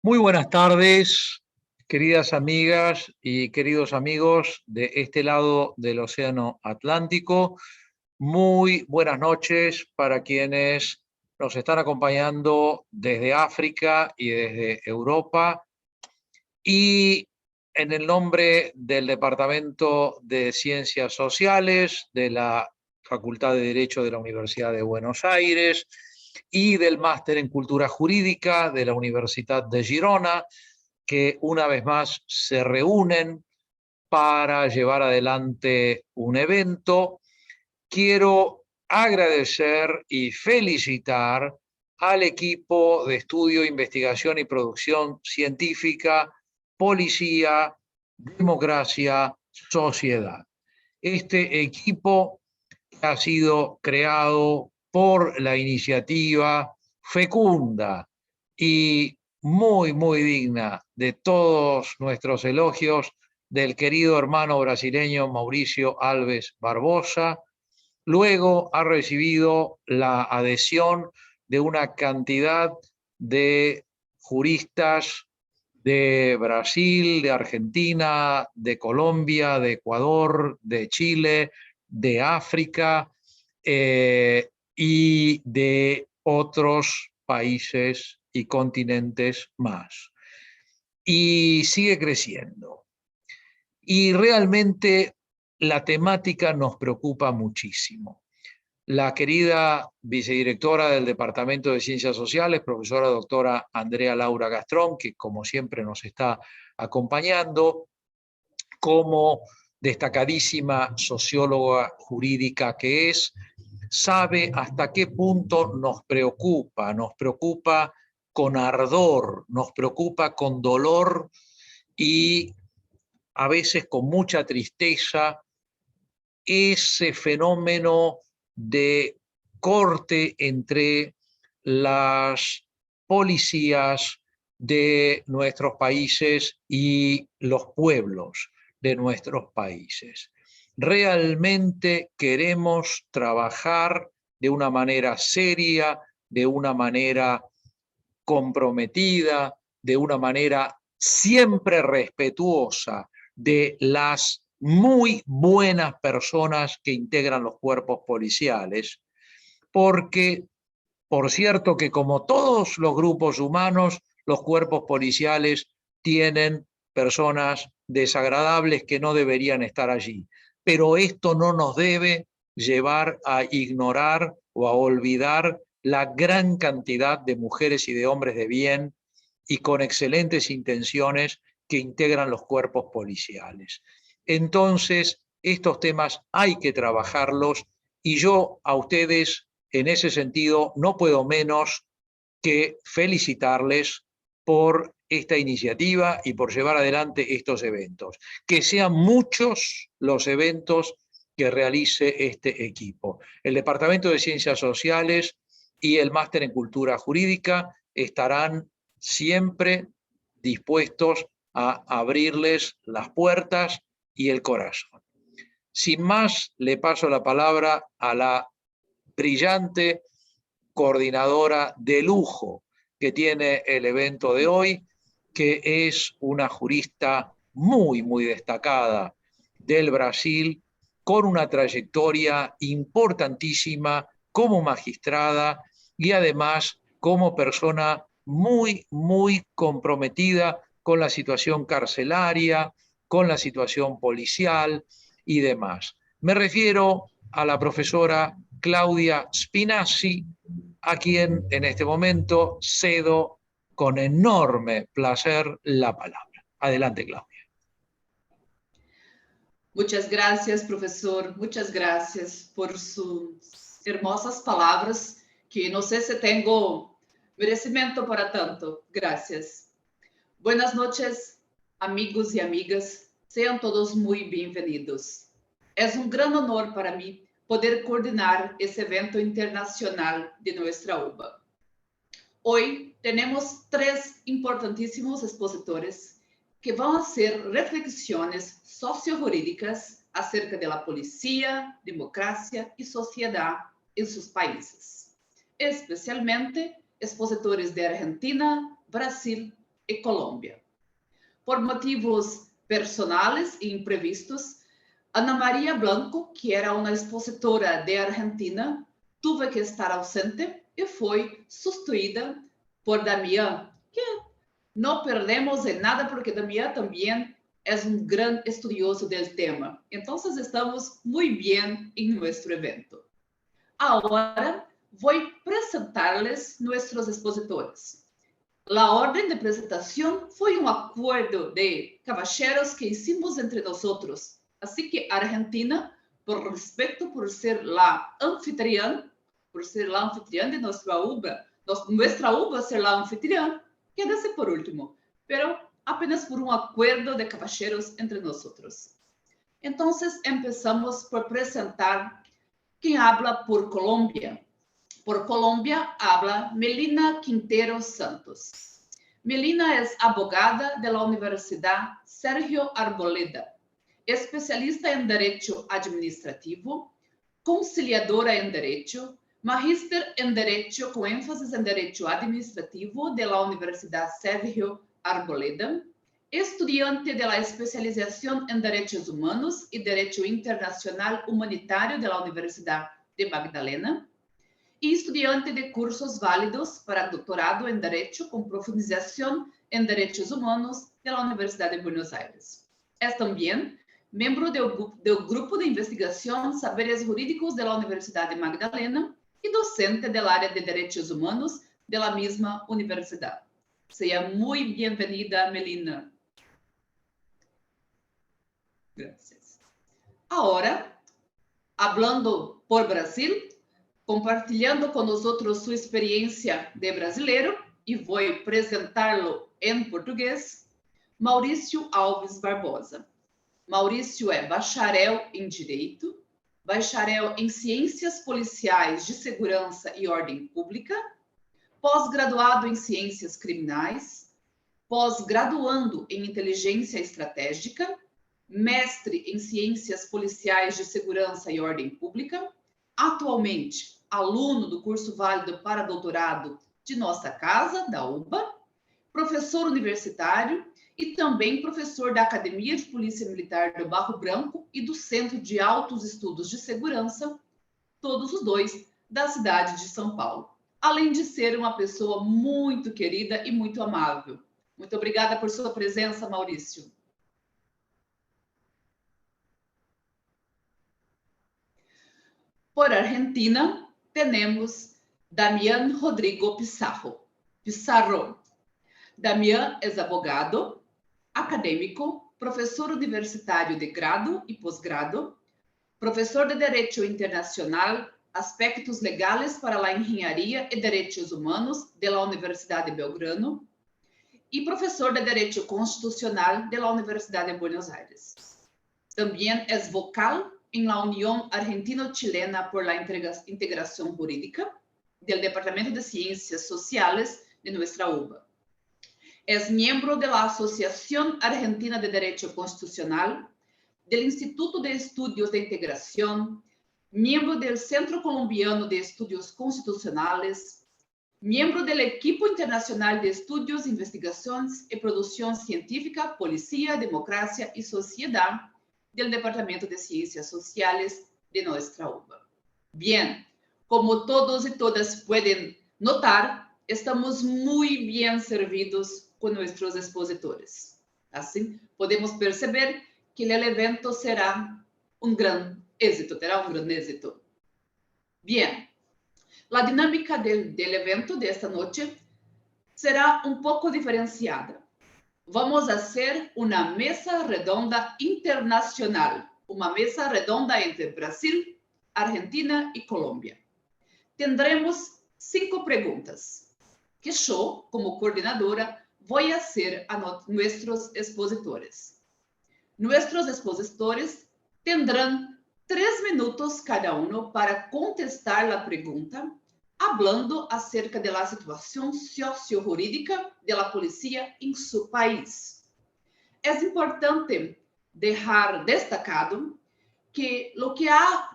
Muy buenas tardes, queridas amigas y queridos amigos de este lado del Océano Atlántico. Muy buenas noches para quienes nos están acompañando desde África y desde Europa. Y en el nombre del Departamento de Ciencias Sociales de la Facultad de Derecho de la Universidad de Buenos Aires y del Máster en Cultura Jurídica de la Universidad de Girona, que una vez más se reúnen para llevar adelante un evento, quiero agradecer y felicitar al equipo de estudio, investigación y producción científica, Policía, Democracia, Sociedad. Este equipo ha sido creado por la iniciativa fecunda y muy digna de todos nuestros elogios del querido hermano brasileño Mauricio Alves Barbosa. Luego ha recibido la adhesión de una cantidad de juristas de Brasil, de Argentina, de Colombia, de Ecuador, de Chile, de África y de otros países y continentes más. Y sigue creciendo. Y realmente la temática nos preocupa muchísimo. La querida vicedirectora del Departamento de Ciencias Sociales, profesora doctora Andrea Laura Gastrón, que como siempre nos está acompañando, como destacadísima socióloga jurídica que es, sabe hasta qué punto nos preocupa con ardor, nos preocupa con dolor y a veces con mucha tristeza ese fenómeno de corte entre las policías de nuestros países y los pueblos de nuestros países. Realmente queremos trabajar de una manera seria, de una manera comprometida, de una manera siempre respetuosa de las muy buenas personas que integran los cuerpos policiales, porque, por cierto, que como todos los grupos humanos, los cuerpos policiales tienen personas desagradables que no deberían estar allí. Pero esto no nos debe llevar a ignorar o a olvidar la gran cantidad de mujeres y de hombres de bien y con excelentes intenciones que integran los cuerpos policiales. Entonces, estos temas hay que trabajarlos y yo a ustedes, en ese sentido, no puedo menos que felicitarles por esta iniciativa y por llevar adelante estos eventos. Que sean muchos los eventos que realice este equipo. El Departamento de Ciencias Sociales y el Máster en Cultura Jurídica estarán siempre dispuestos a abrirles las puertas y el corazón. Sin más, le paso la palabra a la brillante coordinadora de lujo que tiene el evento de hoy, que es una jurista muy destacada del Brasil, con una trayectoria importantísima como magistrada y además como persona muy comprometida con la situación carcelaria, con la situación policial y demás. Me refiero a la profesora Claudia Spinazzi, a quien en este momento cedo con enorme placer la palabra. Adelante, Claudia. Muchas gracias, profesor. Muchas gracias por sus hermosas palabras, que no sé si tengo merecimiento para tanto. Gracias. Buenas noches, amigos y amigas. Sean todos muy bienvenidos. Es un gran honor para mí poder coordinar ese evento internacional de nuestra UBA. Hoy tenemos tres importantísimos expositores que van a hacer reflexiones sociojurídicas acerca de la policía, democracia y sociedad en sus países, especialmente expositores de Argentina, Brasil, y Colombia. Por motivos personales e imprevistos, Ana María Blanco, que era uma expositora de Argentina, teve que estar ausente e foi substituída por Damián, que não perdemos em nada porque Damián também é um grande estudioso do tema. Então, estamos muito bem em nosso evento. Agora, vou apresentar-lhes nossos expositores. A ordem de apresentação foi um acordo de caballeros que hicimos entre nós. Así que Argentina, por respeto por ser la anfitrión de nuestra UBA ser la anfitrión, quédese por último, pero apenas por un acuerdo de caballeros entre nosotros. Entonces empezamos por presentar quien habla por Colombia. Por Colombia habla Melina Quintero Santos. Melina es abogada de la Universidad Sergio Arboleda, especialista em Direito Administrativo, conciliadora em Direito, magíster em Direito com ênfase em Direito Administrativo da Universidade Sergio Arboleda, estudante da especialização em Direitos Humanos e Direito Internacional Humanitário da Universidade de Magdalena e estudante de cursos válidos para doutorado em Direito com profundização em Direitos Humanos da Universidade de Buenos Aires. É também membro do Grupo de Investigação Saberes Jurídicos da Universidade de Magdalena e docente da área de Direitos Humanos da mesma universidade. Seja muito bem-vinda, Melina. Gracias. Agora, hablando por Brasil, compartilhando com nós sua experiência de brasileiro, e vou apresentá-lo em português, Maurício Alves Barbosa. Maurício é bacharel em Direito, bacharel em Ciências Policiais de Segurança e Ordem Pública, pós-graduado em Ciências Criminais, pós-graduando em Inteligência Estratégica, mestre em Ciências Policiais de Segurança e Ordem Pública, atualmente aluno do curso válido para doutorado de nossa casa, da UBA, professor universitário, e também professor da Academia de Polícia Militar do Barro Branco e do Centro de Altos Estudos de Segurança, todos os dois da cidade de São Paulo. Além de ser uma pessoa muito querida e muito amável. Muito obrigada por sua presença, Maurício. Por Argentina, temos Damián Rodrigo Pizarro. Damián é advogado, acadêmico, professor universitário de grado e pós-grado, professor de Direito Internacional, Aspectos Legais para a Engenharia e Direitos Humanos da Universidade de Belgrano e professor de Direito Constitucional da Universidade de Buenos Aires. Também é vocal em la União Argentino-Chilena por la Integração Jurídica do Departamento de Ciências Sociais de nuestra UBA. É membro da Associação Argentina de Direito Constitucional, do Instituto de Estudios de Integração, membro do Centro Colombiano de Estudios Constitucionales, membro do Equipo Internacional de Estudios, Investigações e Produção Científica, Policía, Democracia e Sociedade, do Departamento de Ciências Sociais de nuestra UBA. Bien, como todos e todas podem notar, estamos muito bem servidos com nossos expositores. Assim, podemos perceber que o evento será um grande êxito, terá um grande êxito. Bien, a dinâmica do evento desta noite será um pouco diferenciada. Vamos fazer uma mesa redonda internacional, uma mesa redonda entre Brasil, Argentina e Colômbia. Tendremos 5 perguntas, que eu, como coordenadora, vou fazer a nossos expositores. Nossos expositores tendrão 3 minutos cada um para contestar a pergunta, falando acerca da situação socio-jurídica da polícia em seu país. É importante deixar destacado que o que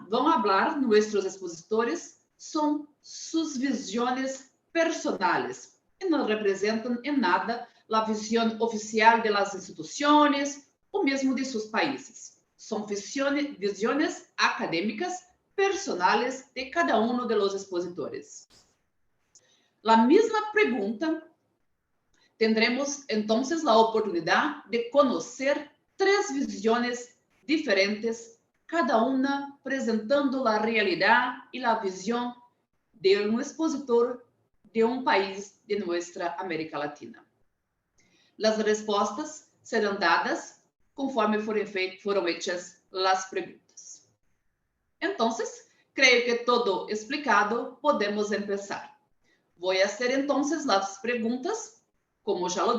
vão falar nossos expositores são suas visões personais e não representam em nada a visão oficial das instituições, ou mesmo de seus países. São visões acadêmicas personales de cada um de los expositores. La misma pregunta, tendremos entonces la oportunidad de conocer tres visiones diferentes, cada una presentando la realidad y la visión de un expositor de un país de nuestra América Latina. Las respuestas serán dadas conforme fueron hechas las preguntas. Entonces, creo que todo explicado, podemos empezar. Voy a hacer entonces las preguntas, como ya lo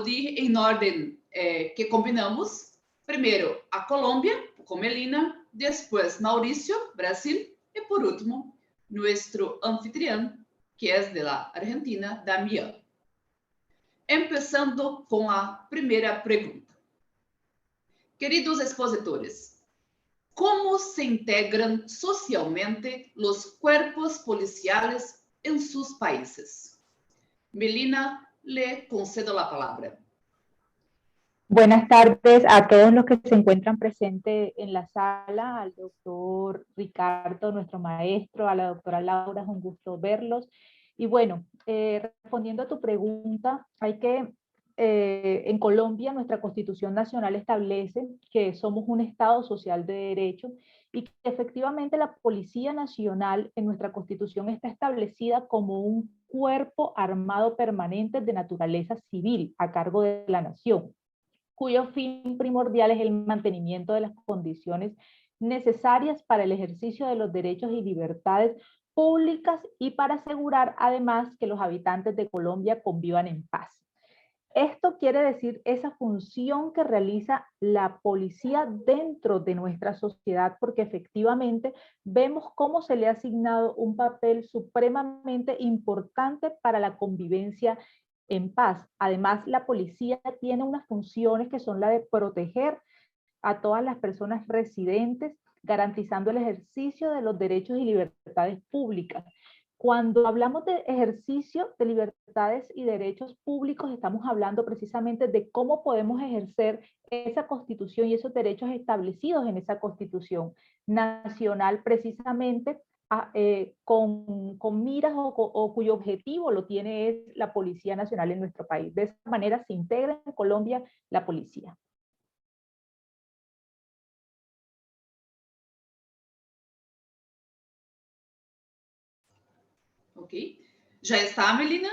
dije en orden que combinamos. Primero a Colombia, con Melina, después Mauricio, Brasil, y por último, nuestro anfitrión, que es de la Argentina, Damián. Empezando con la primera pregunta. Queridos expositores, ¿cómo se integran socialmente los cuerpos policiales en sus países? Melina, le concedo la palabra. Buenas tardes a todos los que se encuentran presentes en la sala, al doctor Ricardo, nuestro maestro, a la doctora Laura, es un gusto verlos. Y bueno, respondiendo a tu pregunta, en Colombia nuestra Constitución Nacional establece que somos un Estado social de derecho y que efectivamente la Policía Nacional en nuestra Constitución está establecida como un cuerpo armado permanente de naturaleza civil a cargo de la nación, cuyo fin primordial es el mantenimiento de las condiciones necesarias para el ejercicio de los derechos y libertades públicas y para asegurar además que los habitantes de Colombia convivan en paz. Esto quiere decir esa función que realiza la policía dentro de nuestra sociedad, porque efectivamente vemos cómo se le ha asignado un papel supremamente importante para la convivencia en paz. Además, la policía tiene unas funciones que son la de proteger a todas las personas residentes, garantizando el ejercicio de los derechos y libertades públicas. Cuando hablamos de ejercicio de libertades y derechos públicos, estamos hablando precisamente de cómo podemos ejercer esa Constitución y esos derechos establecidos en esa Constitución nacional, precisamente con miras o cuyo objetivo lo tiene es la Policía Nacional en nuestro país. De esa manera se integra en Colombia la policía. Ok. ¿Ya está, Melina?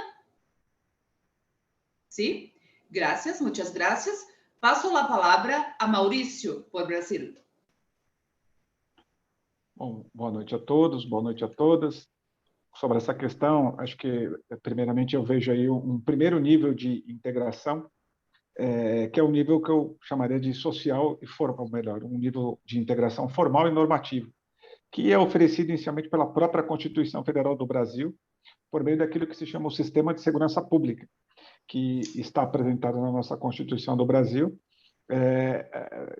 Sí. Gracias, muchas gracias. Passo a palavra a Maurício, por Brasil. Bom, boa noite a todos, boa noite a todas. Sobre essa questão, acho que, primeiramente, eu vejo aí um primeiro nível de integração, que é o nível que eu chamaria de social e formal, melhor, um nível de integração formal e normativo, que é oferecido inicialmente pela própria Constituição Federal do Brasil, por meio daquilo que se chama o Sistema de Segurança Pública, que está apresentado na nossa Constituição do Brasil,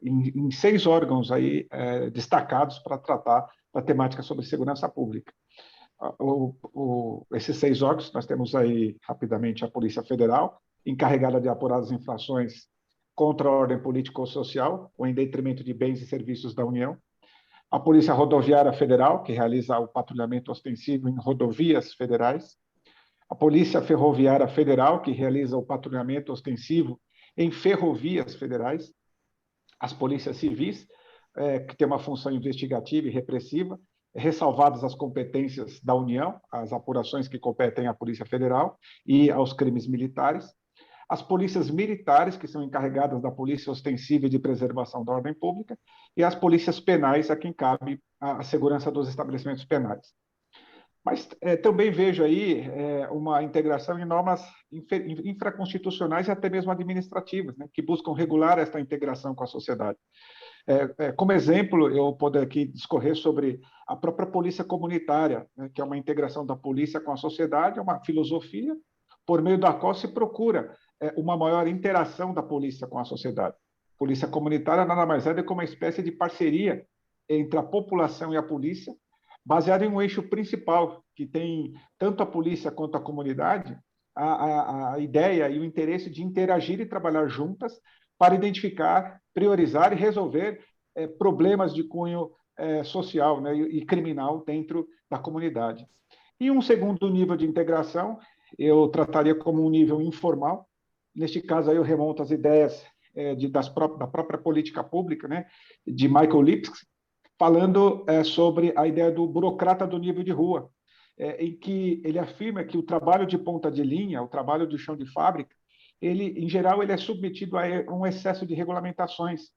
em 6 órgãos aí, destacados para tratar da temática sobre segurança pública. Esses 6 órgãos, nós temos aí, rapidamente, a Polícia Federal, encarregada de apurar as infrações contra a ordem política ou social, ou em detrimento de bens e serviços da União. A Polícia Rodoviária Federal, que realiza o patrulhamento ostensivo em rodovias federais. A Polícia Ferroviária Federal, que realiza o patrulhamento ostensivo em ferrovias federais. As polícias civis, que têm uma função investigativa e repressiva, ressalvadas as competências da União, as apurações que competem à Polícia Federal e aos crimes militares. As polícias militares, que são encarregadas da polícia ostensiva e de preservação da ordem pública, e as polícias penais, a quem cabe a segurança dos estabelecimentos penais. Mas também vejo aí uma integração em normas infraconstitucionais e até mesmo administrativas, né, que buscam regular esta integração com a sociedade. Como exemplo, eu posso aqui discorrer sobre a própria polícia comunitária, né, que é uma integração da polícia com a sociedade, é uma filosofia por meio da qual se procura uma maior interação da polícia com a sociedade. Polícia comunitária nada mais é do que uma espécie de parceria entre a população e a polícia, baseada em um eixo principal, que tem tanto a polícia quanto a comunidade, a ideia e o interesse de interagir e trabalhar juntas para identificar, priorizar e resolver problemas de cunho social, né, e criminal dentro da comunidade. E um segundo nível de integração, eu trataria como um nível informal. Neste caso, aí eu remonto às ideias da própria política pública, né, de Michael Lipsky, falando sobre a ideia do burocrata do nível de rua, em que ele afirma que o trabalho de ponta de linha, o trabalho de chão de fábrica, ele, em geral, ele é submetido a um excesso de regulamentações,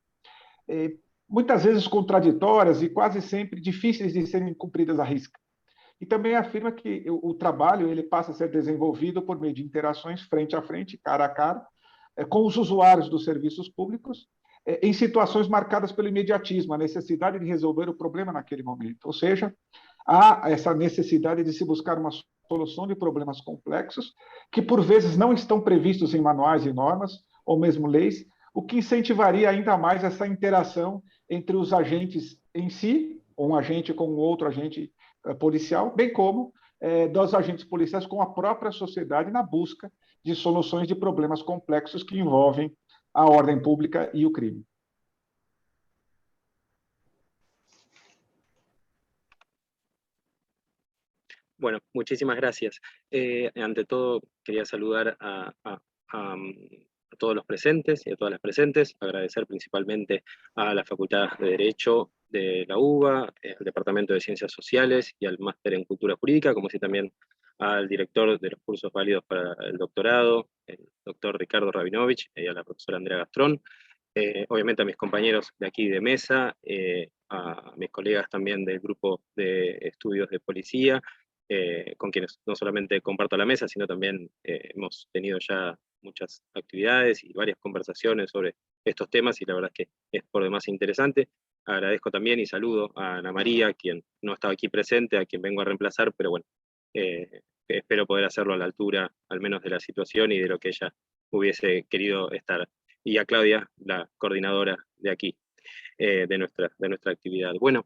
muitas vezes contraditórias e quase sempre difíceis de serem cumpridas à risca. E também afirma que o trabalho ele passa a ser desenvolvido por meio de interações frente a frente, cara a cara, com os usuários dos serviços públicos, em situações marcadas pelo imediatismo, a necessidade de resolver o problema naquele momento. Ou seja, há essa necessidade de se buscar uma solução de problemas complexos que, por vezes, não estão previstos em manuais e normas, ou mesmo leis, o que incentivaria ainda mais essa interação entre os agentes em si, um agente com outro agente policial, bem como dos agentes policiais com a própria sociedade na busca de soluções de problemas complexos que envolvem a ordem pública y el crimen. Bueno, muchísimas gracias. Ante todo, quería saludar a todos los presentes y a todas las presentes, agradecer principalmente a la Facultad de Derecho de la UBA, al Departamento de Ciencias Sociales y al Máster en Cultura Jurídica, como así también al director de los cursos válidos para el doctorado, el doctor Ricardo Rabinovich, y a la profesora Andrea Gastrón, obviamente a mis compañeros de aquí de mesa, a mis colegas también del grupo de estudios de policía, con quienes no solamente comparto la mesa, sino también hemos tenido ya muchas actividades y varias conversaciones sobre estos temas, y la verdad es que es por demás interesante. Agradezco también y saludo a Ana María, quien no estaba aquí presente, a quien vengo a reemplazar, pero bueno, espero poder hacerlo a la altura, al menos de la situación y de lo que ella hubiese querido estar. Y a Claudia, la coordinadora de aquí, de nuestra actividad. Bueno,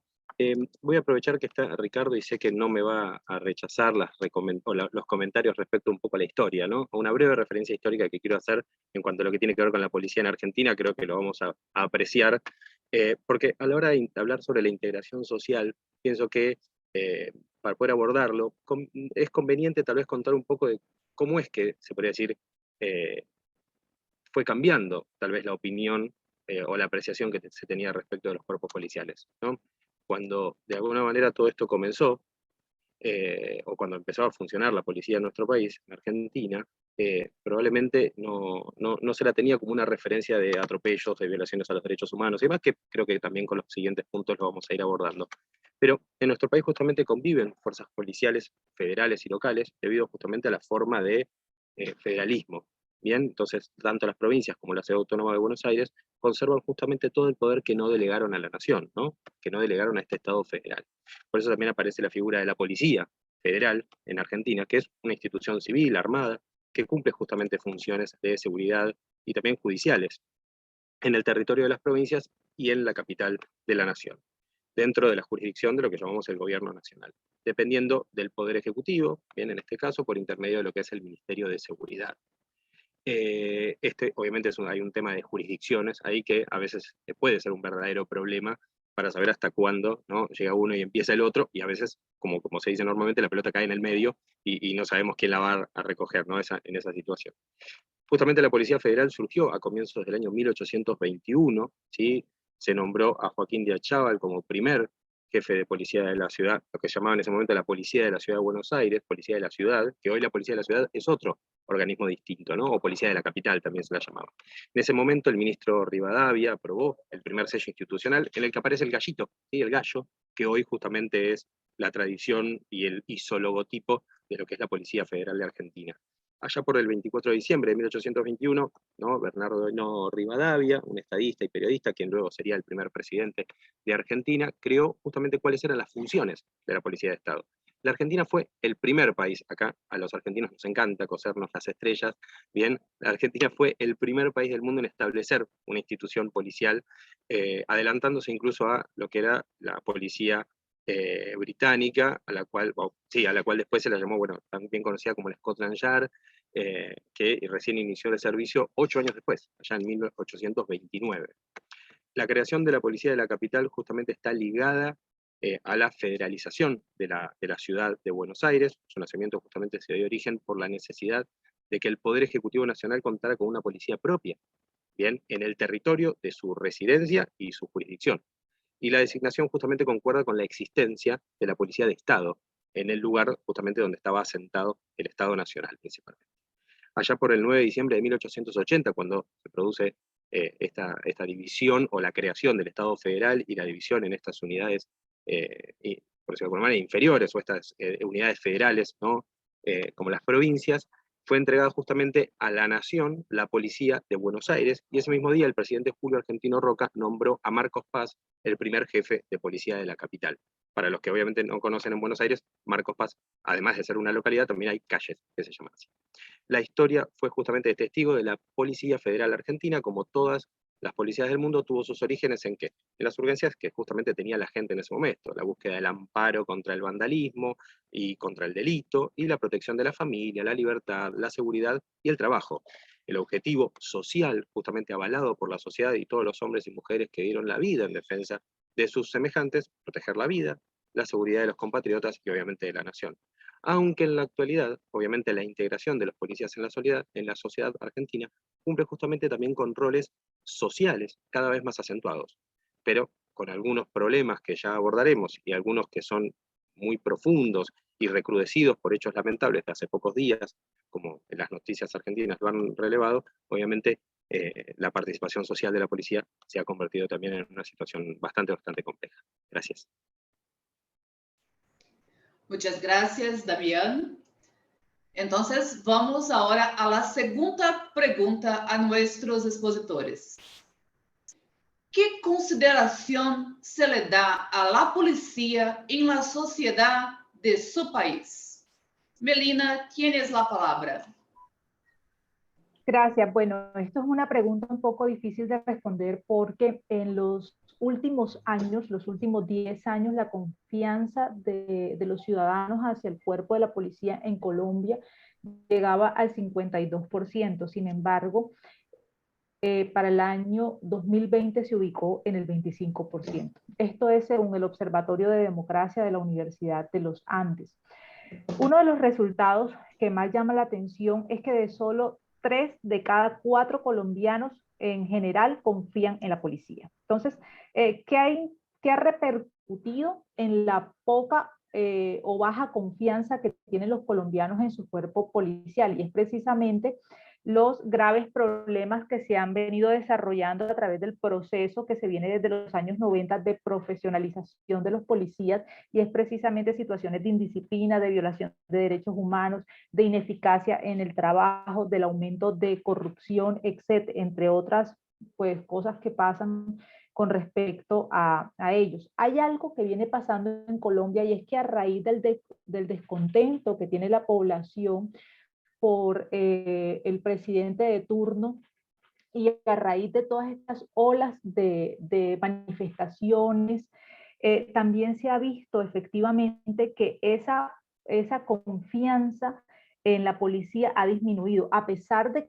voy a aprovechar que está Ricardo y sé que no me va a rechazar los comentarios respecto un poco a la historia, ¿no? Una breve referencia histórica que quiero hacer en cuanto a lo que tiene que ver con la policía en Argentina, creo que lo vamos a apreciar, porque a la hora de hablar sobre la integración social, pienso que para poder abordarlo, es conveniente tal vez contar un poco de cómo es que, se podría decir, fue cambiando tal vez la opinión o la apreciación que se tenía respecto de los cuerpos policiales, ¿no? Cuando de alguna manera todo esto comenzó, o cuando empezó a funcionar la policía en nuestro país, en Argentina, probablemente no se la tenía como una referencia de atropellos, de violaciones a los derechos humanos, y demás, que creo que también con los siguientes puntos lo vamos a ir abordando. Pero en nuestro país justamente conviven fuerzas policiales federales y locales debido justamente a la forma de federalismo. Bien, entonces tanto las provincias como la Ciudad Autónoma de Buenos Aires conservan justamente todo el poder que no delegaron a la nación, ¿no? Que no delegaron a este Estado federal. Por eso también aparece la figura de la policía federal en Argentina, que es una institución civil, armada, que cumple justamente funciones de seguridad y también judiciales en el territorio de las provincias y en la capital de la nación, dentro de la jurisdicción de lo que llamamos el gobierno nacional, dependiendo del poder ejecutivo, bien, en este caso por intermedio de lo que es el Ministerio de Seguridad. Obviamente hay un tema de jurisdicciones ahí que a veces puede ser un verdadero problema para saber hasta cuándo, ¿no? Llega uno y empieza el otro, y a veces, como se dice normalmente, la pelota cae en el medio y no sabemos quién la va a recoger, ¿no? En esa situación. Justamente la Policía Federal surgió a comienzos del año 1821, ¿sí? Se nombró a Joaquín de Achával como primer jefe de policía de la ciudad, lo que llamaban en ese momento la Policía de la Ciudad de Buenos Aires, Policía de la Ciudad, que hoy la Policía de la Ciudad es otro organismo distinto, ¿no? O Policía de la Capital también se la llamaba. En ese momento el ministro Rivadavia aprobó el primer sello institucional en el que aparece el gallito, ¿sí? El gallo, que hoy justamente es la tradición y el isologotipo de lo que es la Policía Federal de Argentina. Allá por el 24 de diciembre de 1821, ¿no? Bernardo Rivadavia, un estadista y periodista, quien luego sería el primer presidente de Argentina, creó justamente cuáles eran las funciones de la Policía de Estado. La Argentina fue el primer país, acá a los argentinos nos encanta cosernos las estrellas, bien, la Argentina fue el primer país del mundo en establecer una institución policial, adelantándose incluso a lo que era la policía británica, a la cual después se la llamó, bueno, también conocida como la Scotland Yard, que recién inició el servicio 8 años después, allá en 1829. La creación de la Policía de la Capital justamente está ligada a la federalización de la ciudad de Buenos Aires. Su nacimiento justamente se dio origen por la necesidad de que el Poder Ejecutivo Nacional contara con una policía propia, bien, en el territorio de su residencia y su jurisdicción. Y la designación justamente concuerda con la existencia de la Policía de Estado, en el lugar justamente donde estaba asentado el Estado Nacional principalmente. Allá por el 9 de diciembre de 1880, cuando se produce esta división o la creación del Estado Federal y la división en estas unidades, por decirlo de alguna manera, inferiores, o estas unidades federales, ¿no? Como las provincias, fue entregada justamente a la Nación la Policía de Buenos Aires, y ese mismo día el presidente Julio Argentino Roca nombró a Marcos Paz el primer jefe de policía de la capital. Para los que obviamente no conocen en Buenos Aires, Marcos Paz, además de ser una localidad, también hay calles que se llaman así. La historia fue justamente de testigo de la Policía Federal Argentina, como todas las policías del mundo, tuvo sus orígenes en ¿qué? En las urgencias que justamente tenía la gente en ese momento, la búsqueda del amparo contra el vandalismo y contra el delito, y la protección de la familia, la libertad, la seguridad y el trabajo. El objetivo social, justamente avalado por la sociedad y todos los hombres y mujeres que dieron la vida en defensa de sus semejantes, proteger la vida, la seguridad de los compatriotas y obviamente de la nación. Aunque en la actualidad, obviamente la integración de los policías en la sociedad argentina cumple justamente también con roles sociales cada vez más acentuados, pero con algunos problemas que ya abordaremos y algunos que son muy profundos y recrudecidos por hechos lamentables de hace pocos días, como en las noticias argentinas lo han relevado, obviamente la participación social de la policía se ha convertido también en una situación bastante compleja. Gracias. Muchas gracias, Damián. Entonces, vamos ahora a la segunda pregunta a nuestros expositores. ¿Qué consideración se le da a la policía en la sociedad de su país? Melina, tienes la palabra. Gracias. Bueno, esto es una pregunta un poco difícil de responder porque en los últimos años, los últimos 10 años, la confianza de los ciudadanos hacia el cuerpo de la policía en Colombia llegaba al 52%. Sin embargo, para el año 2020 se ubicó en el 25%. Esto es según el Observatorio de Democracia de la Universidad de los Andes. Uno de los resultados que más llama la atención es que de solo 3 de cada 4 colombianos en general confían en la policía. Entonces, ¿qué ha repercutido en la poca o baja confianza que tienen los colombianos en su cuerpo policial? Y es precisamente los graves problemas que se han venido desarrollando a través del proceso que se viene desde los años 90 de profesionalización de los policías, y es precisamente situaciones de indisciplina, de violación de derechos humanos, de ineficacia en el trabajo, del aumento de corrupción, etc., entre otras pues, cosas que pasan con respecto a ellos. Hay algo que viene pasando en Colombia, y es que a raíz del descontento que tiene la población por el presidente de turno, y a raíz de todas estas olas de manifestaciones, también se ha visto efectivamente que esa confianza en la policía ha disminuido, a pesar de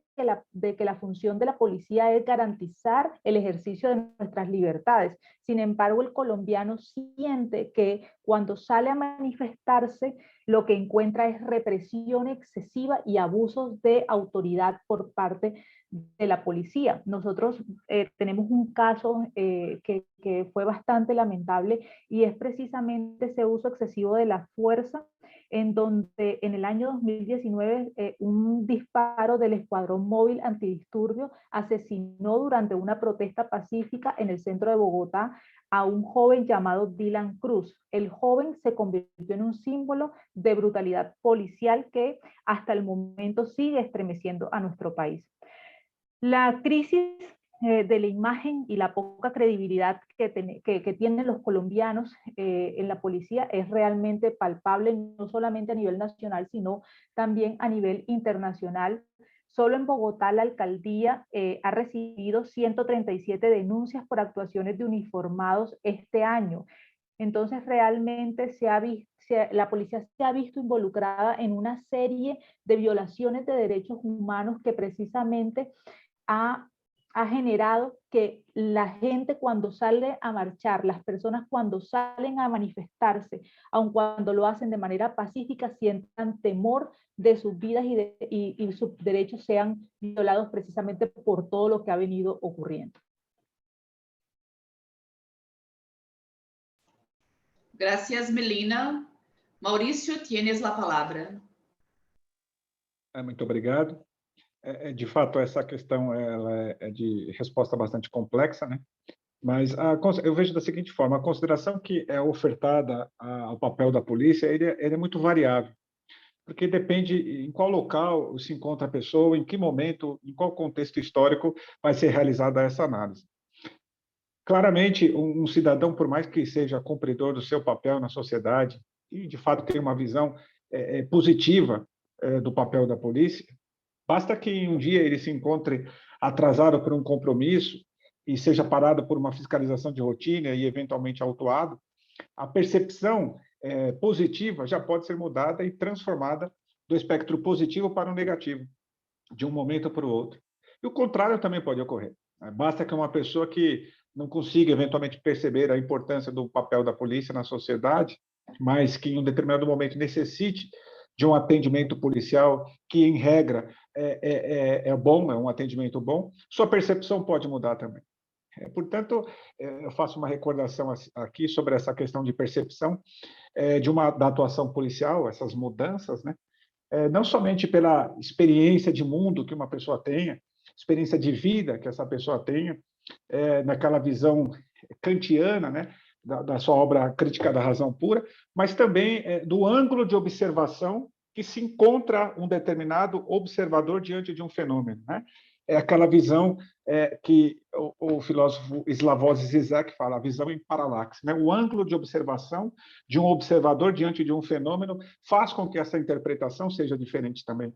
que la función de la policía es garantizar el ejercicio de nuestras libertades. Sin embargo, el colombiano siente que cuando sale a manifestarse, lo que encuentra es represión excesiva y abusos de autoridad por parte de la policía. Nosotros tenemos un caso que fue bastante lamentable, y es precisamente ese uso excesivo de la fuerza, en donde en el año 2019 un disparo del Escuadrón Móvil Antidisturbios asesinó durante una protesta pacífica en el centro de Bogotá a un joven llamado Dylan Cruz. El joven se convirtió en un símbolo de brutalidad policial que hasta el momento sigue estremeciendo a nuestro país. La crisis de la imagen y la poca credibilidad que tienen los colombianos en la policía es realmente palpable, no solamente a nivel nacional, sino también a nivel internacional. Solo en Bogotá la alcaldía ha recibido 137 denuncias por actuaciones de uniformados este año. Entonces realmente se la policía se ha visto involucrada en una serie de violaciones de derechos humanos que precisamente ha generado que la gente cuando sale a marchar, las personas cuando salen a manifestarse, aun cuando lo hacen de manera pacífica, sientan temor de sus vidas y sus derechos sean violados precisamente por todo lo que ha venido ocurriendo. Gracias, Melina. Maurício, tienes la palavra. Muito obrigado. De fato, essa questão ela é de resposta bastante complexa, né? Mas eu vejo da seguinte forma: a consideração que é ofertada ao papel da polícia, ele é muito variável, porque depende em qual local se encontra a pessoa, em que momento, em qual contexto histórico vai ser realizada essa análise. Claramente, um cidadão, por mais que seja cumpridor do seu papel na sociedade, e de fato tenha uma visão positiva do papel da polícia, basta que um dia ele se encontre atrasado por um compromisso e seja parado por uma fiscalização de rotina e eventualmente autuado, a percepção positiva já pode ser mudada e transformada do espectro positivo para o negativo, de um momento para o outro. E o contrário também pode ocorrer. Basta que uma pessoa que não consiga eventualmente perceber a importância do papel da polícia na sociedade, mas que em um determinado momento necessite de um atendimento policial que, em regra, é bom, é um atendimento bom, sua percepção pode mudar também. Portanto, eu faço uma recordação aqui sobre essa questão de percepção da atuação policial, essas mudanças, né? Não somente pela experiência de mundo que uma pessoa tenha, experiência de vida que essa pessoa tenha, naquela visão kantiana, né, da sua obra Crítica da Razão Pura, mas também do ângulo de observação que se encontra um determinado observador diante de um fenômeno, né? É aquela visão que o filósofo Slavoj Zizek fala, a visão em paralaxe, né? O ângulo de observação de um observador diante de um fenômeno faz com que essa interpretação seja diferente também.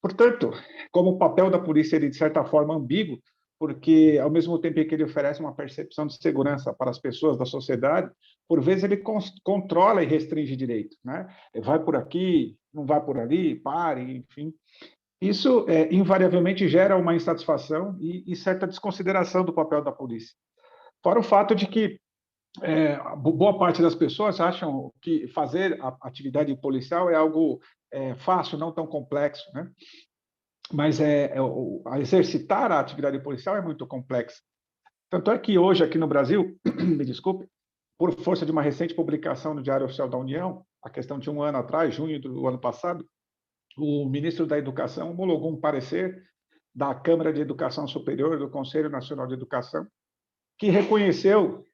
Portanto, como o papel da polícia é, de certa forma, ambíguo, porque, ao mesmo tempo que ele oferece uma percepção de segurança para as pessoas da sociedade, por vezes ele controla e restringe direito, né? Vai por aqui, não vai por ali, pare, enfim. Isso, invariavelmente, gera uma insatisfação e certa desconsideração do papel da polícia. Fora o fato de que boa parte das pessoas acham que fazer a atividade policial é algo fácil, não tão complexo, né? Mas exercitar a atividade policial é muito complexa. Tanto é que hoje, aqui no Brasil, me desculpe, por força de uma recente publicação no Diário Oficial da União, a questão de um ano atrás, junho do ano passado, o ministro da Educação homologou um parecer da Câmara de Educação Superior, do Conselho Nacional de Educação, que reconheceu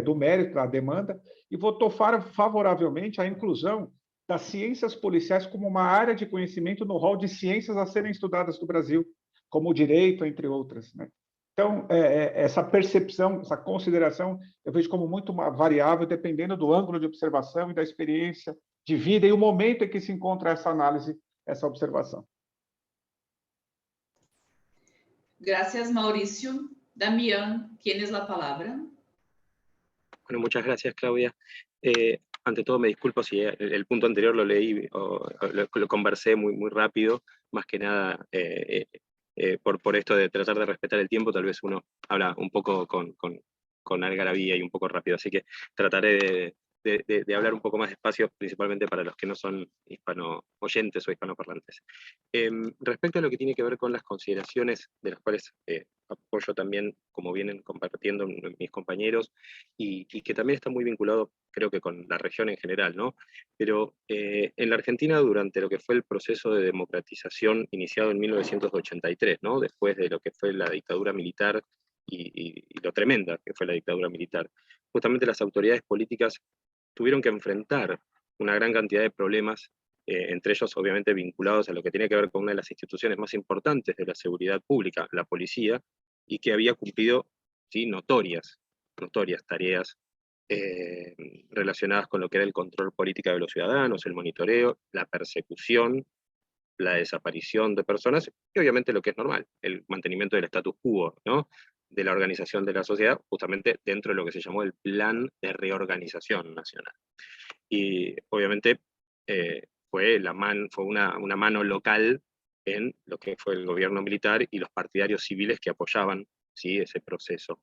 do mérito da demanda e votou favoravelmente a inclusão das ciências policiais como uma área de conhecimento no rol de ciências a serem estudadas no Brasil, como o direito, entre outras, né? Então, essa percepção, essa consideração, eu vejo como muito variável, dependendo do ângulo de observação e da experiência de vida e o momento em que se encontra essa análise, essa observação. Gracias, Mauricio. Damián, tienes la palabra. Bueno, muchas gracias, Claudia. Ante todo, me disculpo si el punto anterior lo leí o lo conversé muy rápido, más que nada por esto de tratar de respetar el tiempo, tal vez uno habla un poco con algarabía y un poco rápido, así que trataré de hablar un poco más despacio, principalmente para los que no son hispano oyentes o hispanoparlantes. Respecto a lo que tiene que ver con las consideraciones, de las cuales apoyo también, como vienen compartiendo mis compañeros, y que también está muy vinculado, creo que con la región en general, ¿no? Pero en la Argentina, durante lo que fue el proceso de democratización iniciado en 1983, ¿no? Después de lo que fue la dictadura militar y lo tremenda que fue la dictadura militar, justamente las autoridades políticas tuvieron que enfrentar una gran cantidad de problemas, entre ellos obviamente vinculados a lo que tiene que ver con una de las instituciones más importantes de la seguridad pública, la policía, y que había cumplido, ¿sí?, notorias tareas relacionadas con lo que era el control político de los ciudadanos, el monitoreo, la persecución, la desaparición de personas, y obviamente lo que es normal, el mantenimiento del status quo, ¿no?, de la organización de la sociedad, justamente dentro de lo que se llamó el Plan de Reorganización Nacional. Y obviamente fue una mano local en lo que fue el gobierno militar y los partidarios civiles que apoyaban, ¿sí?, ese proceso.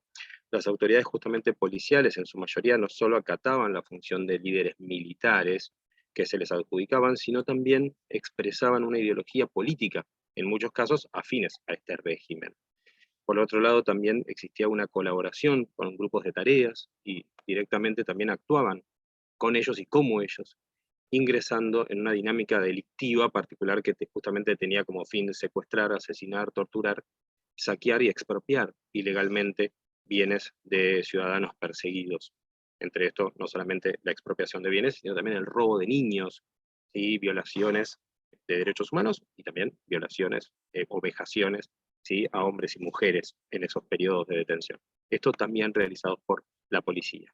Las autoridades justamente policiales en su mayoría no solo acataban la función de líderes militares que se les adjudicaban, sino también expresaban una ideología política, en muchos casos afines a este régimen. Por otro lado, también existía una colaboración con grupos de tareas y directamente también actuaban con ellos y como ellos, ingresando en una dinámica delictiva particular que justamente tenía como fin secuestrar, asesinar, torturar, saquear y expropiar ilegalmente bienes de ciudadanos perseguidos. Entre esto, no solamente la expropiación de bienes, sino también el robo de niños y violaciones de derechos humanos y también violaciones o vejaciones, ¿sí?, a hombres y mujeres en esos periodos de detención. Esto también realizado por la policía.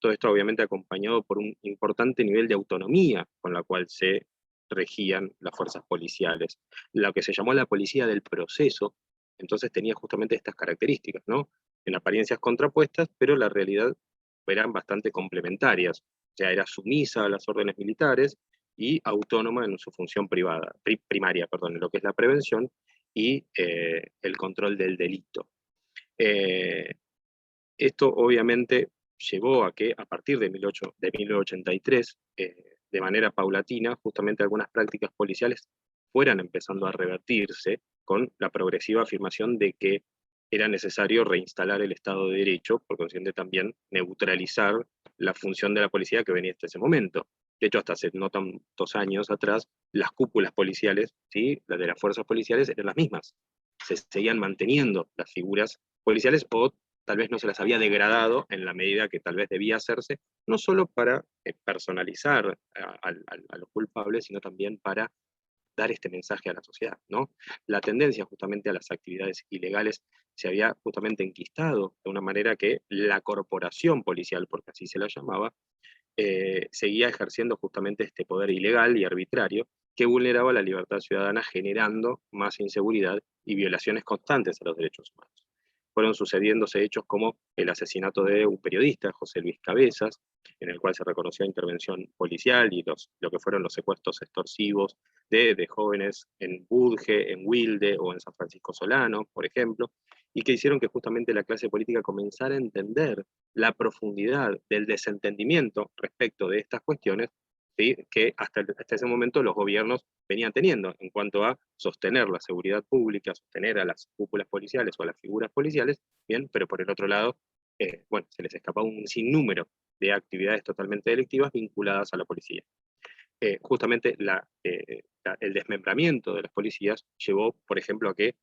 Todo esto obviamente acompañado por un importante nivel de autonomía con la cual se regían las fuerzas policiales. Lo que se llamó la policía del proceso, entonces tenía justamente estas características, ¿no? En apariencias contrapuestas, pero la realidad eran bastante complementarias. O sea, era sumisa a las órdenes militares y autónoma en su función primaria, en lo que es la prevención y el control del delito. Esto obviamente llevó a que a partir de 1983, de manera paulatina, justamente algunas prácticas policiales fueran empezando a revertirse con la progresiva afirmación de que era necesario reinstalar el Estado de Derecho, por consiguiente también neutralizar la función de la policía que venía hasta ese momento. De hecho, hasta hace no tantos años atrás, las cúpulas policiales, ¿sí?, las de las fuerzas policiales, eran las mismas. Se seguían manteniendo las figuras policiales, o tal vez no se las había degradado en la medida que tal vez debía hacerse, no solo para personalizar a los culpables, sino también para dar este mensaje a la sociedad, ¿no? La tendencia justamente a las actividades ilegales se había justamente enquistado de una manera que la corporación policial, porque así se la llamaba, seguía ejerciendo justamente este poder ilegal y arbitrario que vulneraba la libertad ciudadana, generando más inseguridad y violaciones constantes a los derechos humanos. Fueron sucediéndose hechos como el asesinato de un periodista, José Luis Cabezas, en el cual se reconoció intervención policial y lo que fueron los secuestros extorsivos de jóvenes en Budge, en Wilde o en San Francisco Solano, por ejemplo, y que hicieron que justamente la clase política comenzara a entender la profundidad del desentendimiento respecto de estas cuestiones, ¿sí?, que hasta ese momento los gobiernos venían teniendo en cuanto a sostener la seguridad pública, sostener a las cúpulas policiales o a las figuras policiales, bien, pero por el otro lado, bueno, se les escapaba un sinnúmero de actividades totalmente delictivas vinculadas a la policía. Justamente el desmembramiento de las policías llevó, por ejemplo, a que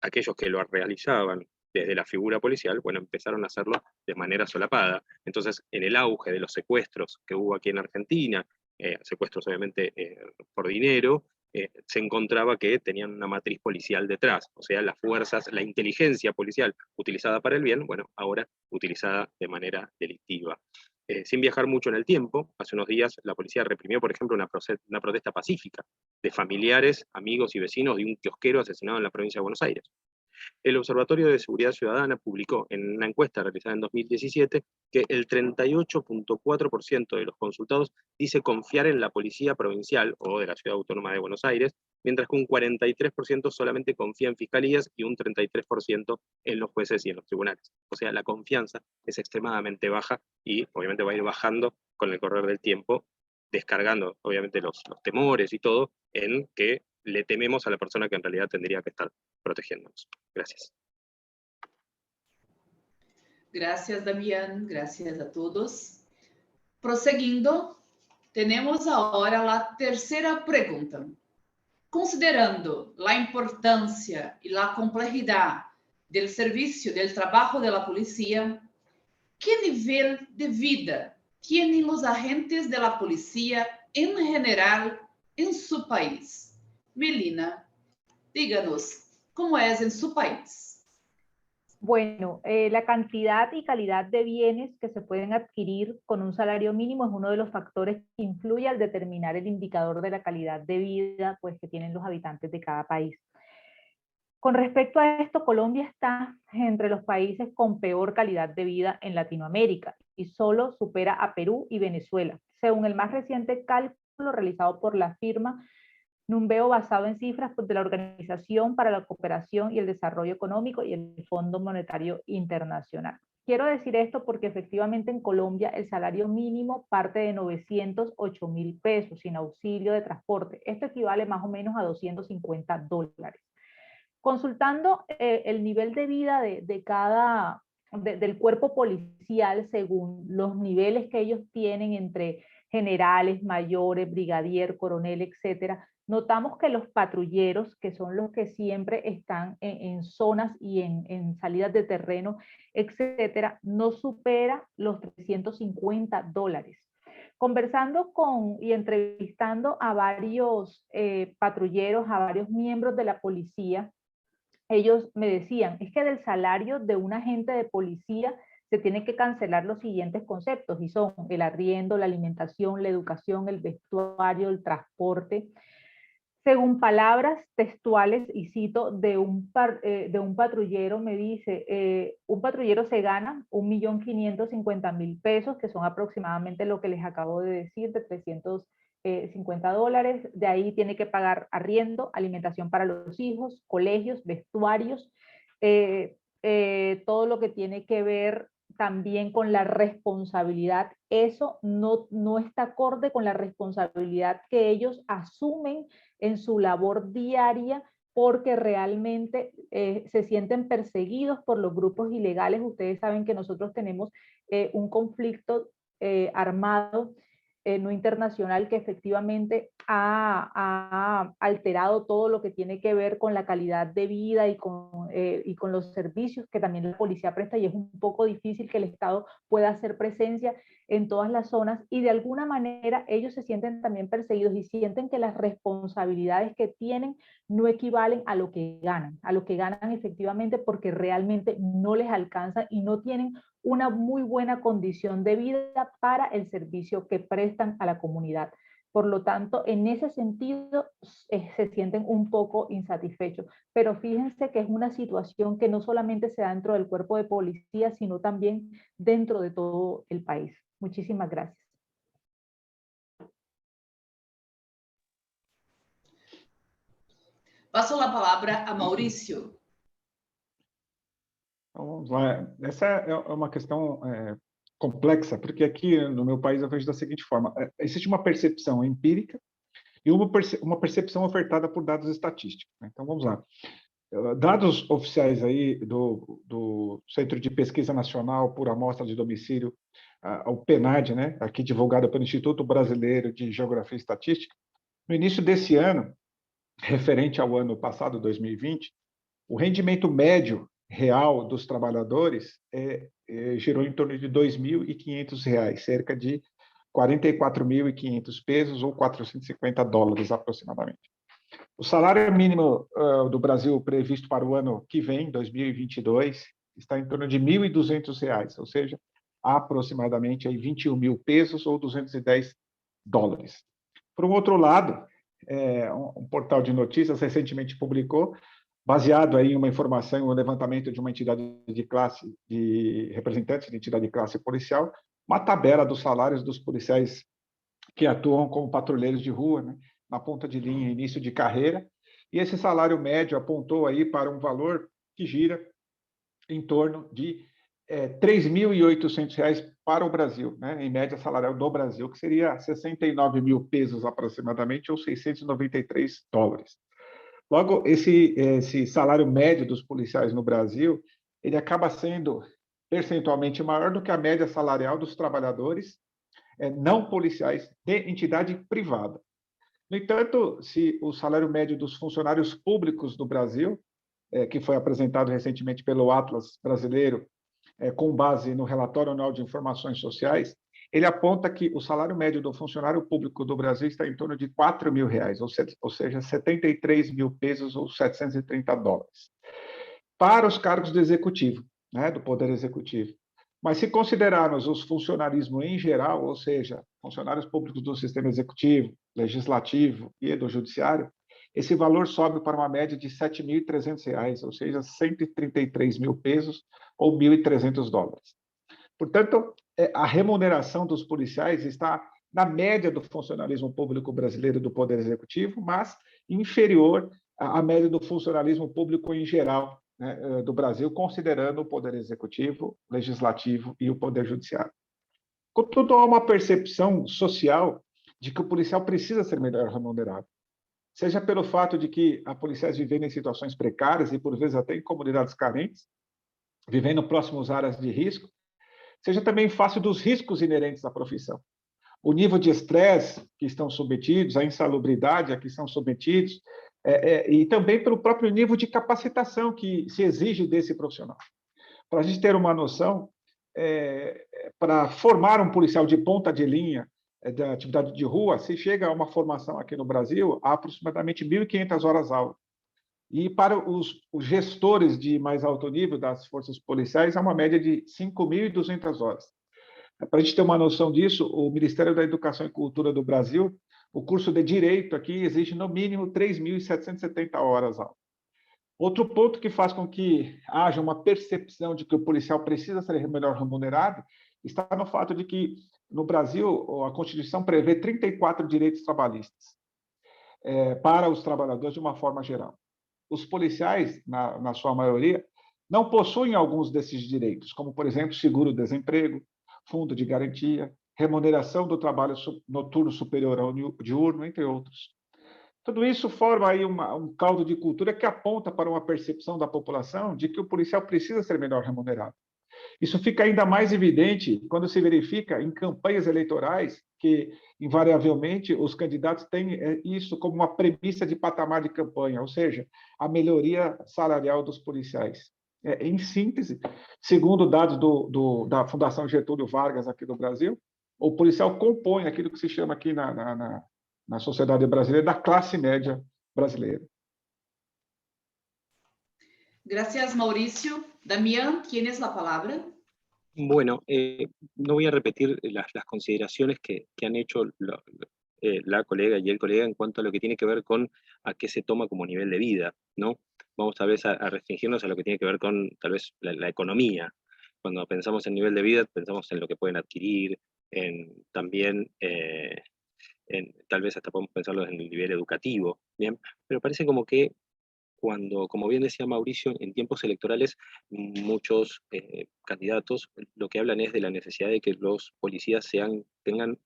aquellos que lo realizaban desde la figura policial, bueno, empezaron a hacerlo de manera solapada. Entonces, en el auge de los secuestros que hubo aquí en Argentina, secuestros obviamente por dinero, se encontraba que tenían una matriz policial detrás, o sea, las fuerzas, la inteligencia policial utilizada para el bien, bueno, ahora utilizada de manera delictiva. Sin viajar mucho en el tiempo, hace unos días la policía reprimió, por ejemplo, una protesta pacífica de familiares, amigos y vecinos de un kiosquero asesinado en la provincia de Buenos Aires. El Observatorio de Seguridad Ciudadana publicó en una encuesta realizada en 2017 que el 38.4% de los consultados dice confiar en la policía provincial o de la Ciudad Autónoma de Buenos Aires, mientras que un 43% solamente confía en fiscalías y un 33% en los jueces y en los tribunales. O sea, la confianza es extremadamente baja y obviamente va a ir bajando con el correr del tiempo, descargando obviamente los temores y todo en que le tememos a la persona que en realidad tendría que estar protegiéndonos. Gracias. Gracias, Damián. Gracias a todos. Prosseguindo, temos agora a terceira pergunta. Considerando a importância e a complexidade do serviço, do trabalho da polícia, que nível de vida têm os agentes da polícia em geral em seu país? Melina, díganos, ¿cómo es en su país? Bueno, la cantidad y calidad de bienes que se pueden adquirir con un salario mínimo es uno de los factores que influye al determinar el indicador de la calidad de vida, pues, que tienen los habitantes de cada país. Con respecto a esto, Colombia está entre los países con peor calidad de vida en Latinoamérica y solo supera a Perú y Venezuela. Según el más reciente cálculo realizado por la firma Numbeo, basado en cifras de la Organización para la Cooperación y el Desarrollo Económico y el Fondo Monetario Internacional. Quiero decir esto porque efectivamente en Colombia el salario mínimo parte de 908.000 pesos sin auxilio de transporte. Esto equivale más o menos a $250. Consultando el nivel de vida del cuerpo policial según los niveles que ellos tienen entre generales, mayores, brigadier, coronel, etcétera, notamos que los patrulleros, que son los que siempre están en zonas y en salidas de terreno, etcétera, no supera los $350. Conversando y entrevistando a varios patrulleros, a varios miembros de la policía, ellos me decían, es que del salario de un agente de policía se tiene que cancelar los siguientes conceptos, y son el arriendo, la alimentación, la educación, el vestuario, el transporte. Según palabras textuales, y cito, de un patrullero, me dice, un patrullero se gana 1.550.000 pesos, que son aproximadamente lo que les acabo de decir, de $350, de ahí tiene que pagar arriendo, alimentación para los hijos, colegios, vestuarios, todo lo que tiene que ver también con la responsabilidad. Eso no está acorde con la responsabilidad que ellos asumen en su labor diaria, porque realmente se sienten perseguidos por los grupos ilegales. Ustedes saben que nosotros tenemos un conflicto armado no internacional que efectivamente ha alterado todo lo que tiene que ver con la calidad de vida y con los servicios que también la policía presta, y es un poco difícil que el Estado pueda hacer presencia en todas las zonas, y de alguna manera ellos se sienten también perseguidos y sienten que las responsabilidades que tienen no equivalen a lo que ganan efectivamente, porque realmente no les alcanza y no tienen una muy buena condición de vida para el servicio que prestan a la comunidad. Por lo tanto, en ese sentido, se sienten un poco insatisfechos. Pero fíjense que es una situación que no solamente se da dentro del cuerpo de policía, sino también dentro de todo el país. Muchísimas gracias. Passo a palavra a Maurício. Vamos lá. Essa é uma questão complexa, porque aqui no meu país eu vejo da seguinte forma: existe uma percepção empírica e uma percepção ofertada por dados estatísticos. Então, vamos lá. Dados oficiais aí do Centro de Pesquisa Nacional por Amostra de Domicílio, o PNAD, né, aqui divulgado pelo Instituto Brasileiro de Geografia e Estatística, no início desse ano, referente ao ano passado, 2020, o rendimento médio real dos trabalhadores girou em torno de R$ 2.500, cerca de 44.500 pesos ou $450 aproximadamente. O salário mínimo do Brasil previsto para o ano que vem, 2022, está em torno de R$ 1.200, ou seja, aproximadamente aí 21 mil pesos ou $210. Por um outro lado, um portal de notícias recentemente publicou, baseado aí em uma informação, um levantamento de uma entidade de classe, de representantes de entidade de classe policial, uma tabela dos salários dos policiais que atuam como patrulheiros de rua, né, na ponta de linha, início de carreira, e esse salário médio apontou aí para um valor que gira em torno de R$ 3.800 para o Brasil, né, em média salarial do Brasil, que seria 69 mil pesos aproximadamente, ou $693. Logo, esse salário médio dos policiais no Brasil, ele acaba sendo percentualmente maior do que a média salarial dos trabalhadores não policiais de entidade privada. No entanto, se o salário médio dos funcionários públicos do Brasil, que foi apresentado recentemente pelo Atlas Brasileiro, com base no Relatório Anual de Informações Sociais, ele aponta que o salário médio do funcionário público do Brasil está em torno de R$ 4.000, ou seja, 73 mil pesos ou $730. Para os cargos do executivo, né, do Poder Executivo. Mas se considerarmos os funcionarismo em geral, ou seja, funcionários públicos do sistema executivo, legislativo e do judiciário, esse valor sobe para uma média de R$ 7.300, ou seja, 133 mil pesos ou $1.300. Portanto, a remuneração dos policiais está na média do funcionalismo público brasileiro do Poder Executivo, mas inferior à média do funcionalismo público em geral, né, do Brasil, considerando o Poder Executivo, Legislativo e o Poder Judiciário. Contudo, há uma percepção social de que o policial precisa ser melhor remunerado, seja pelo fato de que há policiais vivendo em situações precárias e, por vezes, até em comunidades carentes, vivendo próximos a áreas de risco, seja também em face dos riscos inerentes à profissão. O nível de estresse que estão submetidos, a insalubridade a que são submetidos, e também pelo próprio nível de capacitação que se exige desse profissional. Para a gente ter uma noção, para formar um policial de ponta de linha da atividade de rua, se chega a uma formação aqui no Brasil a aproximadamente 1.500 horas aula. E para os gestores de mais alto nível das forças policiais, há uma média de 5.200 horas. Para a gente ter uma noção disso, o Ministério da Educação e Cultura do Brasil, o curso de Direito aqui exige no mínimo 3.770 horas aula. Outro ponto que faz com que haja uma percepção de que o policial precisa ser melhor remunerado está no fato de que, no Brasil, a Constituição prevê 34 direitos trabalhistas para os trabalhadores de uma forma geral. Os policiais, na sua maioria, não possuem alguns desses direitos, como, por exemplo, seguro-desemprego, fundo de garantia, remuneração do trabalho noturno superior ao diurno, entre outros. Tudo isso forma aí um caldo de cultura que aponta para uma percepção da população de que o policial precisa ser melhor remunerado. Isso fica ainda mais evidente quando se verifica em campanhas eleitorais que, invariavelmente, os candidatos têm isso como uma premissa de patamar de campanha, ou seja, a melhoria salarial dos policiais. Em síntese, segundo dados da Fundação Getúlio Vargas aqui no Brasil, o policial compõe aquilo que se chama aqui na sociedade brasileira da classe média brasileira. Gracias, Mauricio. Damián, ¿tienes la palabra? Bueno, no voy a repetir las consideraciones que han hecho la colega y el colega en cuanto a lo que tiene que ver con a qué se toma como nivel de vida, ¿no? Vamos tal vez a restringirnos a lo que tiene que ver con tal vez la economía. Cuando pensamos en nivel de vida, pensamos en lo que pueden adquirir, también tal vez hasta podemos pensarlo en el nivel educativo, ¿bien? Pero parece como que cuando, como bien decía Mauricio, en tiempos electorales muchos candidatos lo que hablan es de la necesidad de que los policías tengan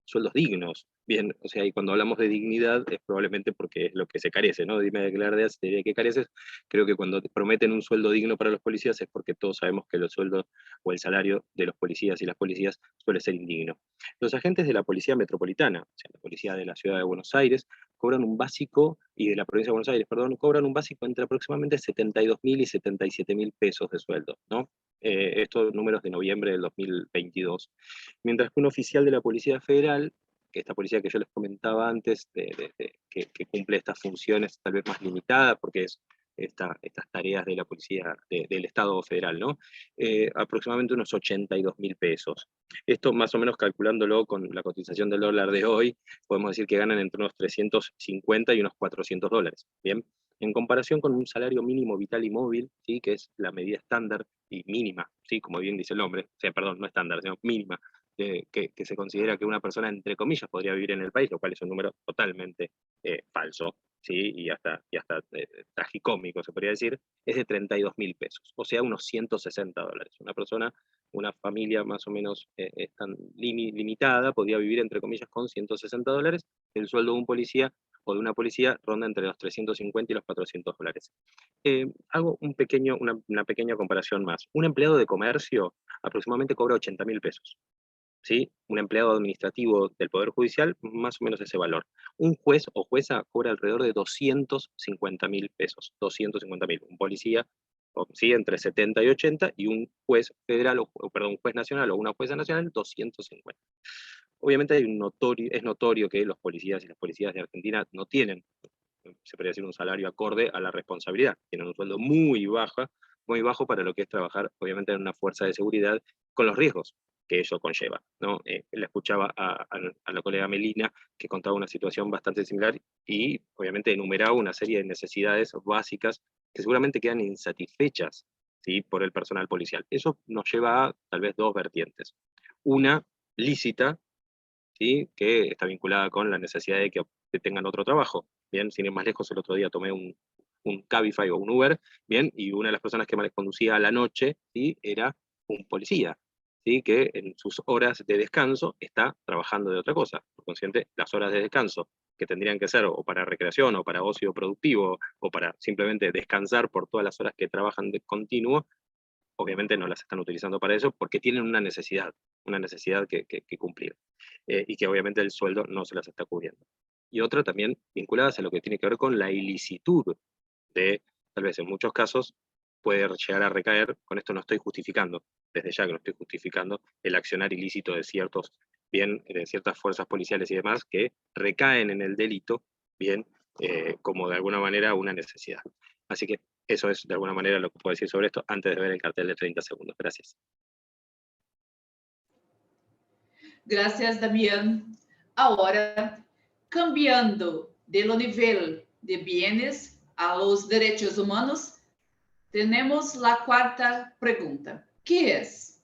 sueldos dignos. Bien, o sea, y cuando hablamos de dignidad es probablemente porque es lo que se carece, ¿no? Dime de qué careces. Creo que cuando te prometen un sueldo digno para los policías es porque todos sabemos que el sueldo o el salario de los policías y las policías suele ser indigno. Los agentes de la Policía Metropolitana, o sea, la Policía de la Ciudad de Buenos Aires, cobran un básico, y de la Provincia de Buenos Aires, perdón, cobran un básico entre aproximadamente 72.000 y 77.000 pesos de sueldo, ¿no? Estos números de noviembre del 2022. Mientras que un oficial de la Policía Federal, que esta policía que yo les comentaba antes, que cumple estas funciones tal vez más limitadas, porque es estas tareas de la policía del Estado federal, ¿no? Aproximadamente unos 82.000 pesos. Esto más o menos calculándolo con la cotización del dólar de hoy, podemos decir que ganan entre unos 350 y unos $400, ¿bien? En comparación con un salario mínimo vital y móvil, ¿sí? Que es la medida estándar y mínima, ¿sí? Como bien dice el nombre, o sea, perdón, no estándar, sino mínima, que se considera que una persona, entre comillas, podría vivir en el país, lo cual es un número totalmente falso, ¿sí? y hasta tragicómico, se podría decir, es de 32.000 pesos, o sea, unos $160. Una persona, una familia más o menos tan limitada, podría vivir, entre comillas, con $160. El sueldo de un policía o de una policía ronda entre los 350 y los $400. Hago una pequeña comparación más. Un empleado de comercio aproximadamente cobra 80.000 pesos. ¿Sí? Un empleado administrativo del Poder Judicial, más o menos ese valor. Un juez o jueza cobra alrededor de 250.000 pesos, 250.000. Un policía, ¿sí? Entre 70 y 80, y un juez federal, un juez nacional o una jueza nacional, 250. Obviamente es notorio que los policías y las policías de Argentina no tienen, se podría decir, un salario acorde a la responsabilidad. Tienen un sueldo muy bajo para lo que es trabajar, obviamente, en una fuerza de seguridad con los riesgos que eso conlleva, ¿no? Le escuchaba a la colega Melina, que contaba una situación bastante similar y obviamente enumeraba una serie de necesidades básicas que seguramente quedan insatisfechas, ¿sí? Por el personal policial. Eso nos lleva a tal vez dos vertientes. Una lícita, ¿sí? Que está vinculada con la necesidad de que tengan otro trabajo. Bien, sin ir más lejos, el otro día tomé un Cabify o un Uber, bien, y una de las personas que me conducía a la noche, ¿sí? Era un policía, ¿sí? Que en sus horas de descanso está trabajando de otra cosa. Por consiguiente, las horas de descanso que tendrían que ser o para recreación o para ocio productivo o para simplemente descansar por todas las horas que trabajan de continuo, obviamente no las están utilizando para eso porque tienen una necesidad que cumplir, y que obviamente el sueldo no se las está cubriendo. Y otra también vinculadas a lo que tiene que ver con la ilicitud de, tal vez en muchos casos, puede llegar a recaer, con esto no estoy justificando, desde ya que no estoy justificando el accionar ilícito de de ciertas fuerzas policiales y demás que recaen en el delito, bien, como de alguna manera una necesidad. Así que eso es de alguna manera lo que puedo decir sobre esto antes de ver el cartel de 30 segundos. Gracias. Gracias, Damián. Ahora, cambiando del nivel de bienes a los derechos humanos, tenemos la cuarta pregunta, que es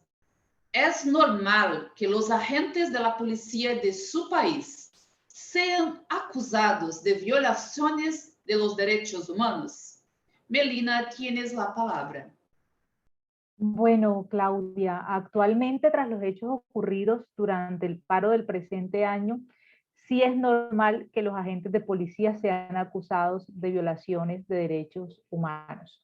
normal que los agentes de la policía de su país sean acusados de violaciones de los derechos humanos? Melina, tienes la palabra. Bueno, Claudia, actualmente tras los hechos ocurridos durante el paro del presente año, sí es normal que los agentes de policía sean acusados de violaciones de derechos humanos.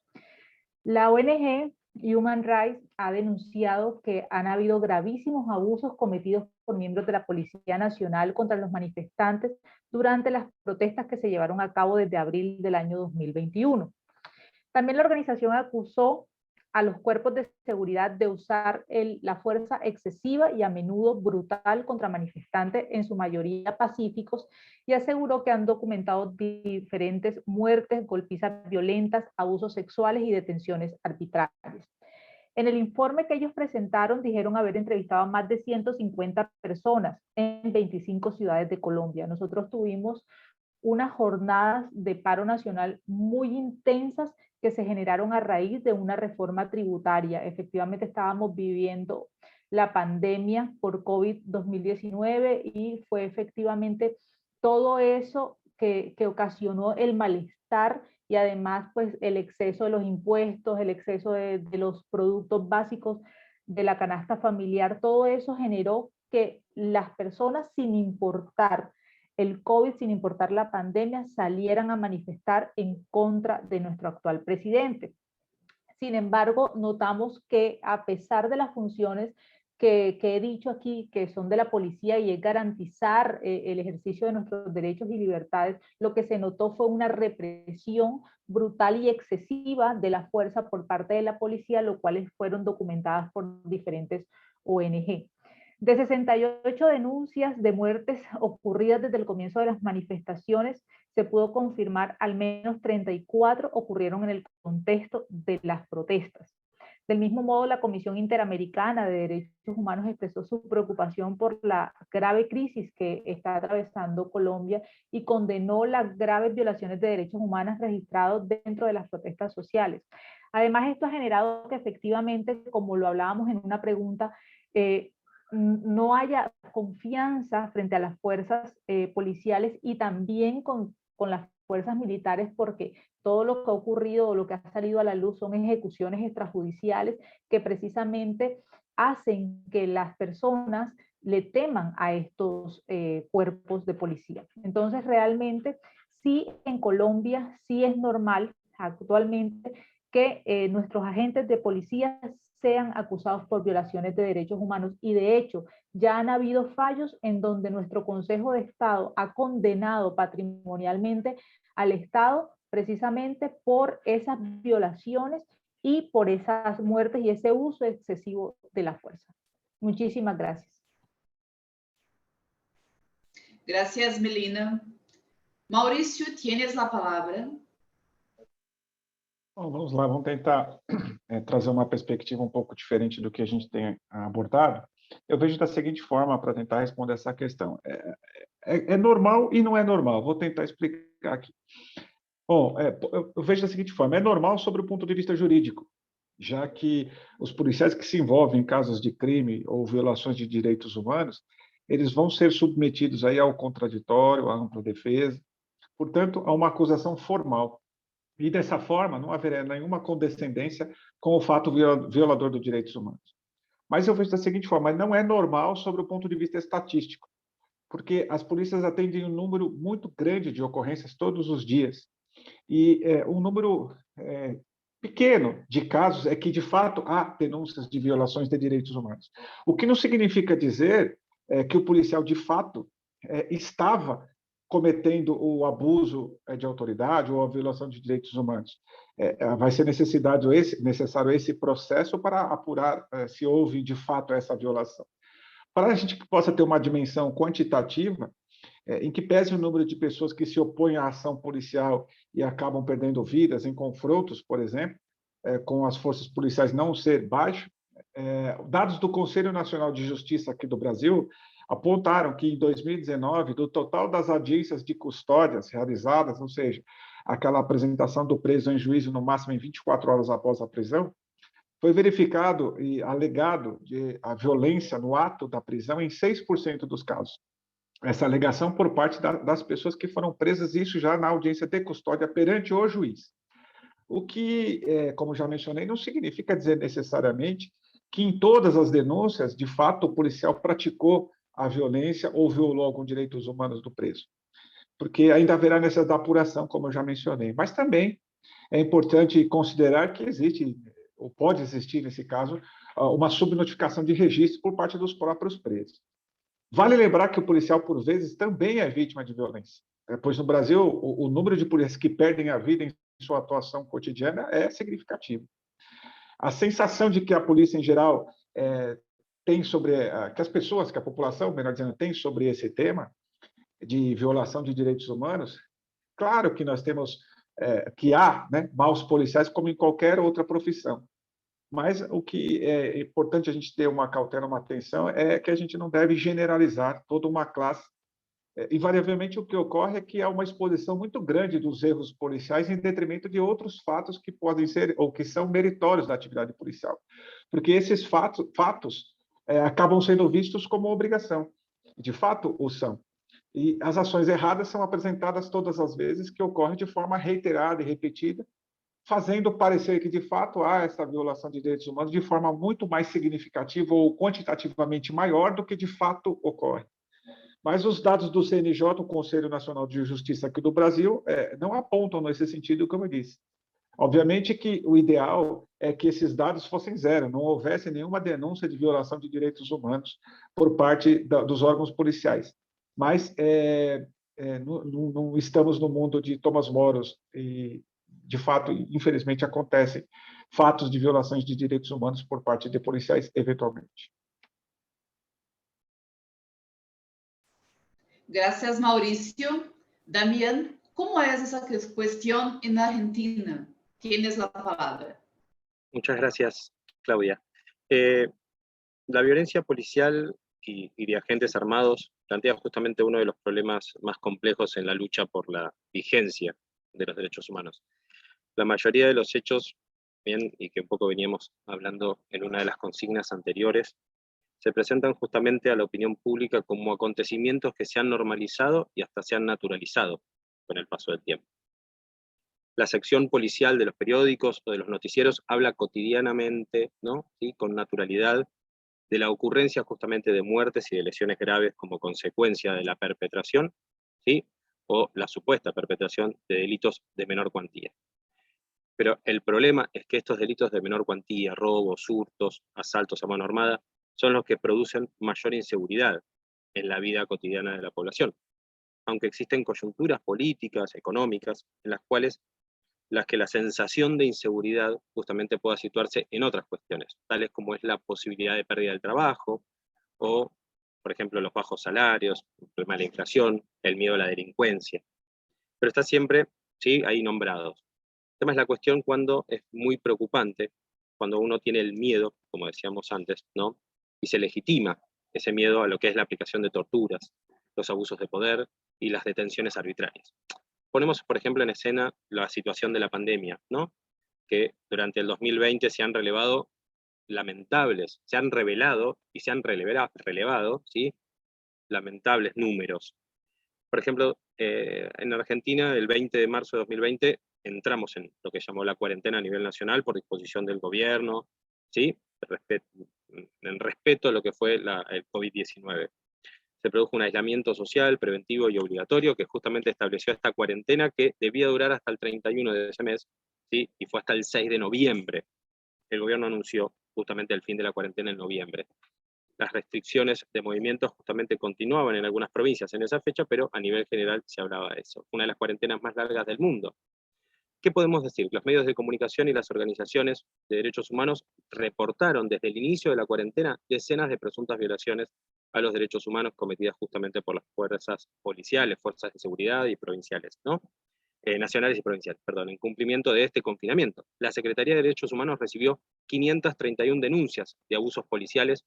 La ONG Human Rights ha denunciado que han habido gravísimos abusos cometidos por miembros de la Policía Nacional contra los manifestantes durante las protestas que se llevaron a cabo desde abril del año 2021. También la organización acusó a los cuerpos de seguridad de usar la fuerza excesiva y a menudo brutal contra manifestantes, en su mayoría pacíficos, y aseguró que han documentado diferentes muertes, golpizas violentas, abusos sexuales y detenciones arbitrarias. En el informe que ellos presentaron, dijeron haber entrevistado a más de 150 personas en 25 ciudades de Colombia. Nosotros tuvimos unas jornadas de paro nacional muy intensas que se generaron a raíz de una reforma tributaria. Efectivamente estábamos viviendo la pandemia por COVID-2019 y fue efectivamente todo eso que ocasionó el malestar y además pues el exceso de los impuestos, el exceso de los productos básicos de la canasta familiar, todo eso generó que las personas, sin importar el COVID, sin importar la pandemia, salieran a manifestar en contra de nuestro actual presidente. Sin embargo, notamos que a pesar de las funciones que he dicho aquí, que son de la policía y es garantizar el ejercicio de nuestros derechos y libertades, lo que se notó fue una represión brutal y excesiva de la fuerza por parte de la policía, lo cual fueron documentadas por diferentes ONG. De 68 denuncias de muertes ocurridas desde el comienzo de las manifestaciones, se pudo confirmar al menos 34 ocurrieron en el contexto de las protestas. Del mismo modo, la Comisión Interamericana de Derechos Humanos expresó su preocupación por la grave crisis que está atravesando Colombia y condenó las graves violaciones de derechos humanos registrados dentro de las protestas sociales. Además, esto ha generado que efectivamente, como lo hablábamos en una pregunta, no haya confianza frente a las fuerzas policiales y también con las fuerzas militares, porque todo lo que ha ocurrido o lo que ha salido a la luz son ejecuciones extrajudiciales que precisamente hacen que las personas le teman a estos cuerpos de policía. Entonces, realmente, sí, en Colombia sí es normal actualmente que nuestros agentes de policía sean acusados por violaciones de derechos humanos, y de hecho ya han habido fallos en donde nuestro Consejo de Estado ha condenado patrimonialmente al Estado precisamente por esas violaciones y por esas muertes y ese uso excesivo de la fuerza. Muchísimas gracias. Gracias, Melina. Mauricio, tienes la palabra. Bom, vamos lá, vamos tentar trazer uma perspectiva um pouco diferente do que a gente tem abordado. Eu vejo da seguinte forma para tentar responder essa questão. É normal e não é normal. Vou tentar explicar aqui. Bom, eu vejo da seguinte forma. É normal sobre o ponto de vista jurídico, já que os policiais que se envolvem em casos de crime ou violações de direitos humanos, eles vão ser submetidos aí ao contraditório, à ampla defesa, portanto, a uma acusação formal. E, dessa forma, não haverá nenhuma condescendência com o fato violador dos direitos humanos. Mas eu vejo da seguinte forma, não é normal sobre o ponto de vista estatístico, porque as polícias atendem um número muito grande de ocorrências todos os dias, e um número pequeno de casos é que, de fato, há denúncias de violações de direitos humanos. O que não significa dizer que o policial, de fato, estava cometendo o abuso de autoridade ou a violação de direitos humanos. Vai ser necessário esse processo para apurar se houve, de fato, essa violação. Para a gente que possa ter uma dimensão quantitativa, em que pese o número de pessoas que se opõem à ação policial e acabam perdendo vidas em confrontos, por exemplo, com as forças policiais não ser baixo, dados do Conselho Nacional de Justiça aqui do Brasil apontaram que, em 2019, do total das audiências de custódias realizadas, ou seja, aquela apresentação do preso em juízo no máximo em 24 horas após a prisão, foi verificado e alegado a violência no ato da prisão em 6% dos casos. Essa alegação por parte das pessoas que foram presas, isso já na audiência de custódia perante o juiz. O que, como já mencionei, não significa dizer necessariamente que em todas as denúncias, de fato, o policial praticou a violência ou violou algum direitos humanos do preso. Porque ainda haverá necessidade da apuração, como eu já mencionei. Mas também é importante considerar que existe, ou pode existir, nesse caso, uma subnotificação de registro por parte dos próprios presos. Vale lembrar que o policial, por vezes, também é vítima de violência, pois no Brasil o número de policiais que perdem a vida em sua atuação cotidiana é significativo. A sensação de que a polícia, em geral, tem sobre... que as pessoas, que a população, melhor dizendo, tem sobre esse tema de violação de direitos humanos, claro que nós temos... que há, né, maus policiais como em qualquer outra profissão. Mas o que é importante a gente ter uma cautela, uma atenção, é que a gente não deve generalizar toda uma classe. Invariavelmente, o que ocorre é que há uma exposição muito grande dos erros policiais em detrimento de outros fatos que podem ser, ou que são meritórios da atividade policial. Porque esses fatos acabam sendo vistos como obrigação. De fato, o são. E as ações erradas são apresentadas todas as vezes que ocorrem de forma reiterada e repetida, fazendo parecer que, de fato, há essa violação de direitos humanos de forma muito mais significativa ou quantitativamente maior do que, de fato, ocorre. Mas os dados do CNJ, o Conselho Nacional de Justiça aqui do Brasil, não apontam nesse sentido, como eu disse. Obviamente que o ideal é que esses dados fossem zero, não houvesse nenhuma denúncia de violação de direitos humanos por parte dos órgãos policiais. Mas não estamos no mundo de Thomas Moros e, de fato, infelizmente, acontecem fatos de violações de direitos humanos por parte de policiais, eventualmente. Gracias, Mauricio. Damián, ¿cómo es esa cuestión en Argentina? Tienes la palabra. Muchas gracias, Claudia. La violencia policial y de agentes armados plantea justamente uno de los problemas más complejos en la lucha por la vigencia de los derechos humanos. La mayoría de los hechos, bien, y que un poco veníamos hablando en una de las consignas anteriores, se presentan justamente a la opinión pública como acontecimientos que se han normalizado y hasta se han naturalizado con el paso del tiempo. La sección policial de los periódicos o de los noticieros habla cotidianamente, ¿no? ¿Sí? Con naturalidad, de la ocurrencia justamente de muertes y de lesiones graves como consecuencia de la perpetración, ¿sí? O la supuesta perpetración de delitos de menor cuantía. Pero el problema es que estos delitos de menor cuantía, robos, hurtos, asaltos a mano armada, son los que producen mayor inseguridad en la vida cotidiana de la población. Aunque existen coyunturas políticas, económicas, en las cuales la sensación de inseguridad justamente pueda situarse en otras cuestiones, tales como es la posibilidad de pérdida del trabajo, o, por ejemplo, los bajos salarios, el problema de la inflación, el miedo a la delincuencia. Pero está siempre, ¿sí?, ahí nombrados. El tema es la cuestión cuando es muy preocupante, cuando uno tiene el miedo, como decíamos antes, ¿no?, y se legitima ese miedo a lo que es la aplicación de torturas, los abusos de poder y las detenciones arbitrarias. Ponemos, por ejemplo, en escena la situación de la pandemia, ¿no?, que durante el 2020 se han relevado lamentables, se han revelado y se han relevado, ¿sí?, lamentables números. Por ejemplo, en Argentina, el 20 de marzo de 2020, entramos en lo que llamó la cuarentena a nivel nacional por disposición del gobierno, ¿sí? En respeto a lo que fue el COVID-19. Se produjo un aislamiento social, preventivo y obligatorio que justamente estableció esta cuarentena que debía durar hasta el 31 de ese mes, ¿sí? Y fue hasta el 6 de noviembre. El gobierno anunció justamente el fin de la cuarentena en noviembre. Las restricciones de movimientos justamente continuaban en algunas provincias en esa fecha, pero a nivel general se hablaba de eso. Una de las cuarentenas más largas del mundo. ¿Qué podemos decir? Los medios de comunicación y las organizaciones de derechos humanos reportaron desde el inicio de la cuarentena decenas de presuntas violaciones a los derechos humanos cometidas justamente por las fuerzas policiales, fuerzas de seguridad y provinciales, ¿no? Nacionales y provinciales, perdón, en cumplimiento de este confinamiento. La Secretaría de Derechos Humanos recibió 531 denuncias de abusos policiales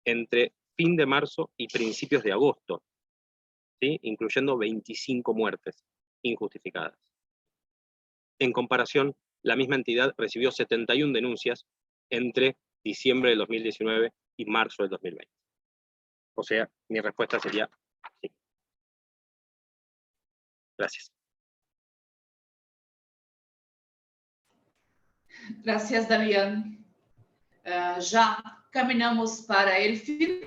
entre fin de marzo y principios de agosto, ¿sí? Incluyendo 25 muertes injustificadas. En comparación, la misma entidad recibió 71 denuncias entre diciembre del 2019 y marzo del 2020. O sea, mi respuesta sería sí. Gracias. Gracias, Damián. Já caminhamos para el fin.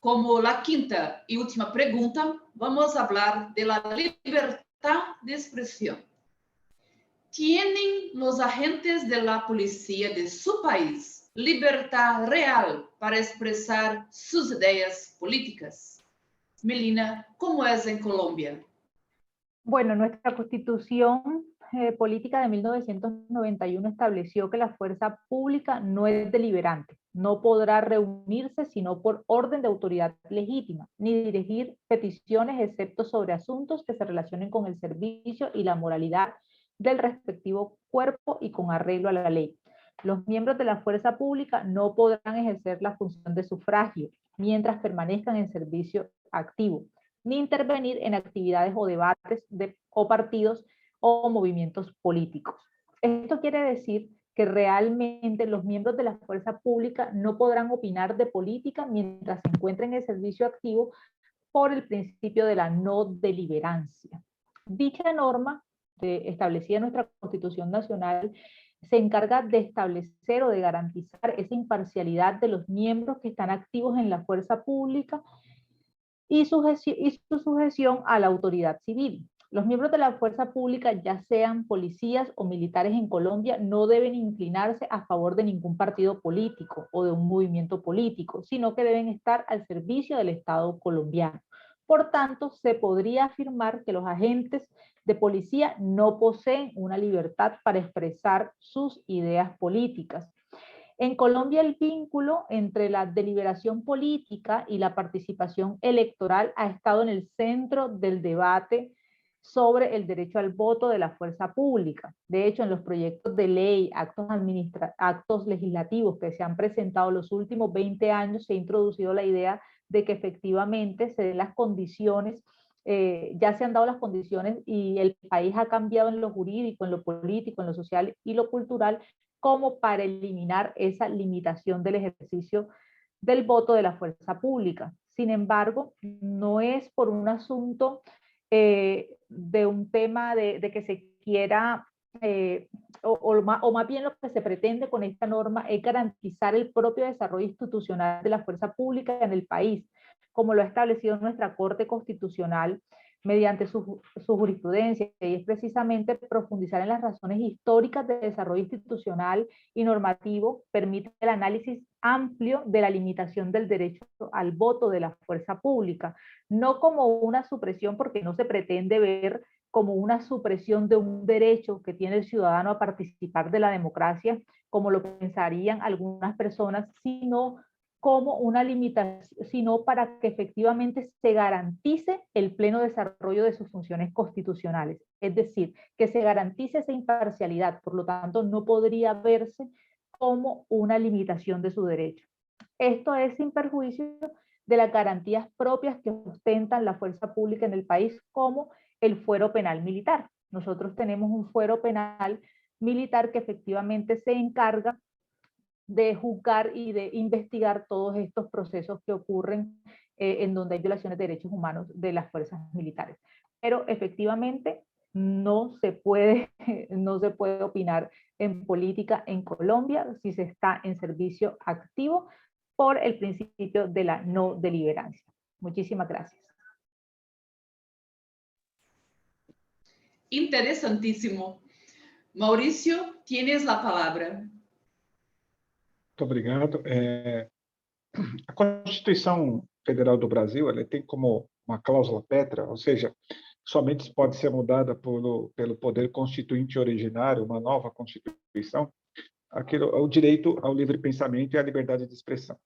Como la quinta y última pregunta, vamos a hablar de la libertad de expresión. ¿Tienen los agentes de la policía de su país libertad real para expresar sus ideas políticas? Melina, ¿cómo es en Colombia? Bueno, nuestra Constitución Política de 1991 estableció que la fuerza pública no es deliberante, no podrá reunirse sino por orden de autoridad legítima, ni dirigir peticiones excepto sobre asuntos que se relacionen con el servicio y la moralidad del respectivo cuerpo y con arreglo a la ley. Los miembros de la fuerza pública no podrán ejercer la función de sufragio mientras permanezcan en servicio activo, ni intervenir en actividades o debates o partidos o movimientos políticos. Esto quiere decir que realmente los miembros de la fuerza pública no podrán opinar de política mientras se encuentren en el servicio activo por el principio de la no deliberancia. Dicha norma, establecida en nuestra Constitución Nacional, se encarga de establecer o de garantizar esa imparcialidad de los miembros que están activos en la fuerza pública y su sujeción a la autoridad civil. Los miembros de la fuerza pública, ya sean policías o militares en Colombia, no deben inclinarse a favor de ningún partido político o de un movimiento político, sino que deben estar al servicio del Estado colombiano. Por tanto, se podría afirmar que los agentes de policía no poseen una libertad para expresar sus ideas políticas. En Colombia, el vínculo entre la deliberación política y la participación electoral ha estado en el centro del debate sobre el derecho al voto de la fuerza pública. De hecho, en los proyectos de ley, actos legislativos que se han presentado los últimos 20 años, se ha introducido la idea de que efectivamente se den las condiciones, ya se han dado las condiciones y el país ha cambiado en lo jurídico, en lo político, en lo social y lo cultural, como para eliminar esa limitación del ejercicio del voto de la fuerza pública. Sin embargo, no es por un asunto de un tema de que se quiera, o más bien lo que se pretende con esta norma es garantizar el propio desarrollo institucional de la fuerza pública en el país, como lo ha establecido nuestra Corte Constitucional mediante su jurisprudencia, y es precisamente profundizar en las razones históricas de desarrollo institucional y normativo, permite el análisis amplio de la limitación del derecho al voto de la fuerza pública, no como una supresión, porque no se pretende ver como una supresión de un derecho que tiene el ciudadano a participar de la democracia, como lo pensarían algunas personas, sino como una limitación, sino para que efectivamente se garantice el pleno desarrollo de sus funciones constitucionales. Es decir, que se garantice esa imparcialidad, por lo tanto no podría verse como una limitación de su derecho. Esto es sin perjuicio de las garantías propias que ostentan la fuerza pública en el país, como el fuero penal militar. Nosotros tenemos un fuero penal militar que efectivamente se encarga de juzgar y de investigar todos estos procesos que ocurren en donde hay violaciones de derechos humanos de las fuerzas militares. Pero efectivamente no se puede opinar en política en Colombia si se está en servicio activo por el principio de la no deliberancia. Muchísimas gracias. Interessantíssimo. Maurício, tienes a palavra. Muito obrigado. A Constituição Federal do Brasil, ela tem como uma cláusula pétrea, ou seja, somente pode ser mudada pelo poder constituinte originário, uma nova Constituição, o direito ao livre pensamento e à liberdade de expressão.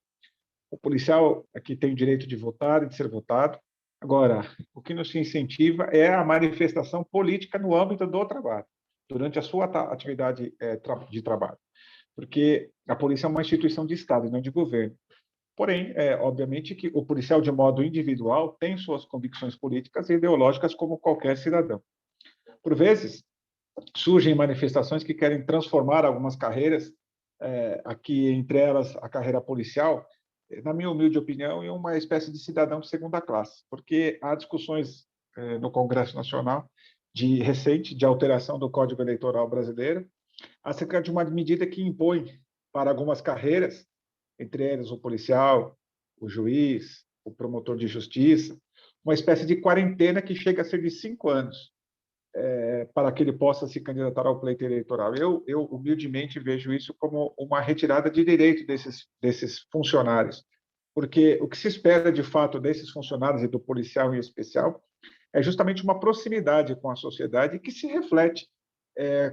O policial aqui tem o direito de votar e de ser votado. Agora, o que nos incentiva é a manifestação política no âmbito do trabalho, durante a sua atividade de trabalho, porque a polícia é uma instituição de Estado, não de governo. Porém, obviamente que o policial, de modo individual, tem suas convicções políticas e ideológicas como qualquer cidadão. Por vezes, surgem manifestações que querem transformar algumas carreiras, aqui entre elas a carreira policial, na minha humilde opinião, em uma espécie de cidadão de segunda classe, porque há discussões no Congresso Nacional recente de alteração do Código Eleitoral brasileiro acerca de uma medida que impõe para algumas carreiras, entre elas o policial, o juiz, o promotor de justiça, uma espécie de quarentena que chega a ser de 5 anos, para que ele possa se candidatar ao pleito eleitoral. Eu humildemente vejo isso como uma retirada de direito desses funcionários, porque o que se espera, de fato, desses funcionários e do policial em especial é justamente uma proximidade com a sociedade que se reflete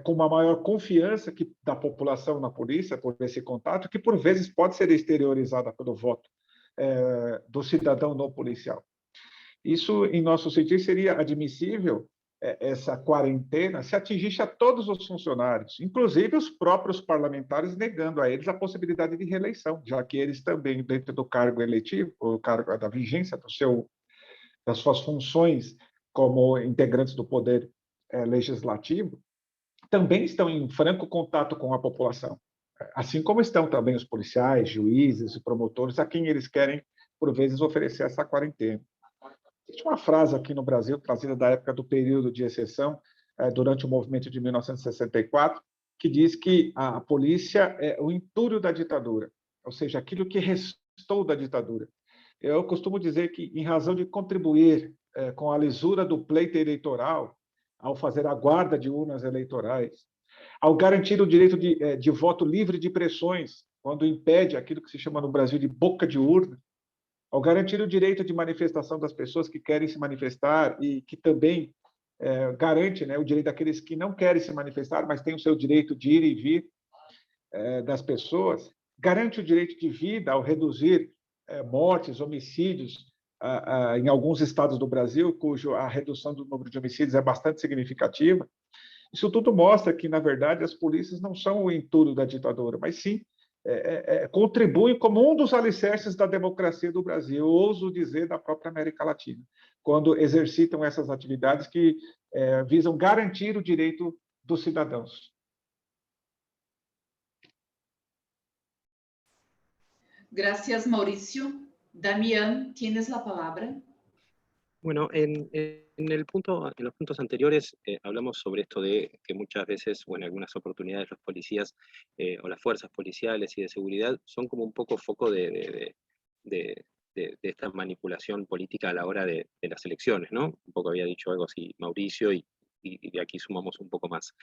com uma maior confiança da população na polícia, por esse contato, que por vezes pode ser exteriorizada pelo voto do cidadão no policial. Isso, em nosso sentido, seria admissível, essa quarentena, se atingisse a todos os funcionários, inclusive os próprios parlamentares, negando a eles a possibilidade de reeleição, já que eles também, dentro do cargo eletivo, o cargo da vigência das suas funções como integrantes do poder legislativo, também estão em franco contato com a população, assim como estão também os policiais, juízes e promotores, a quem eles querem, por vezes, oferecer essa quarentena. Existe uma frase aqui no Brasil, trazida da época do período de exceção, durante o movimento de 1964, que diz que a polícia é o entulho da ditadura, ou seja, aquilo que restou da ditadura. Eu costumo dizer que, em razão de contribuir com a lisura do pleito eleitoral, ao fazer a guarda de urnas eleitorais, ao garantir o direito de voto livre de pressões, quando impede aquilo que se chama no Brasil de boca de urna, ao garantir o direito de manifestação das pessoas que querem se manifestar e que também garante, né, o direito daqueles que não querem se manifestar, mas têm o seu direito de ir e vir das pessoas, garante o direito de vida ao reduzir mortes, homicídios, em alguns estados do Brasil, cuja a redução do número de homicídios é bastante significativa. Isso tudo mostra que, na verdade, as polícias não são o entulho da ditadura, mas sim contribuem como um dos alicerces da democracia do Brasil, ouso dizer, da própria América Latina, quando exercitam essas atividades que visam garantir o direito dos cidadãos. Gracias, Mauricio. Damián, tienes la palabra. Bueno, en los puntos anteriores hablamos sobre esto de que muchas veces, o en algunas oportunidades, los policías o las fuerzas policiales y de seguridad son como un poco foco de esta manipulación política a la hora de las elecciones, ¿no? Un poco había dicho algo así Mauricio y de aquí sumamos un poco más.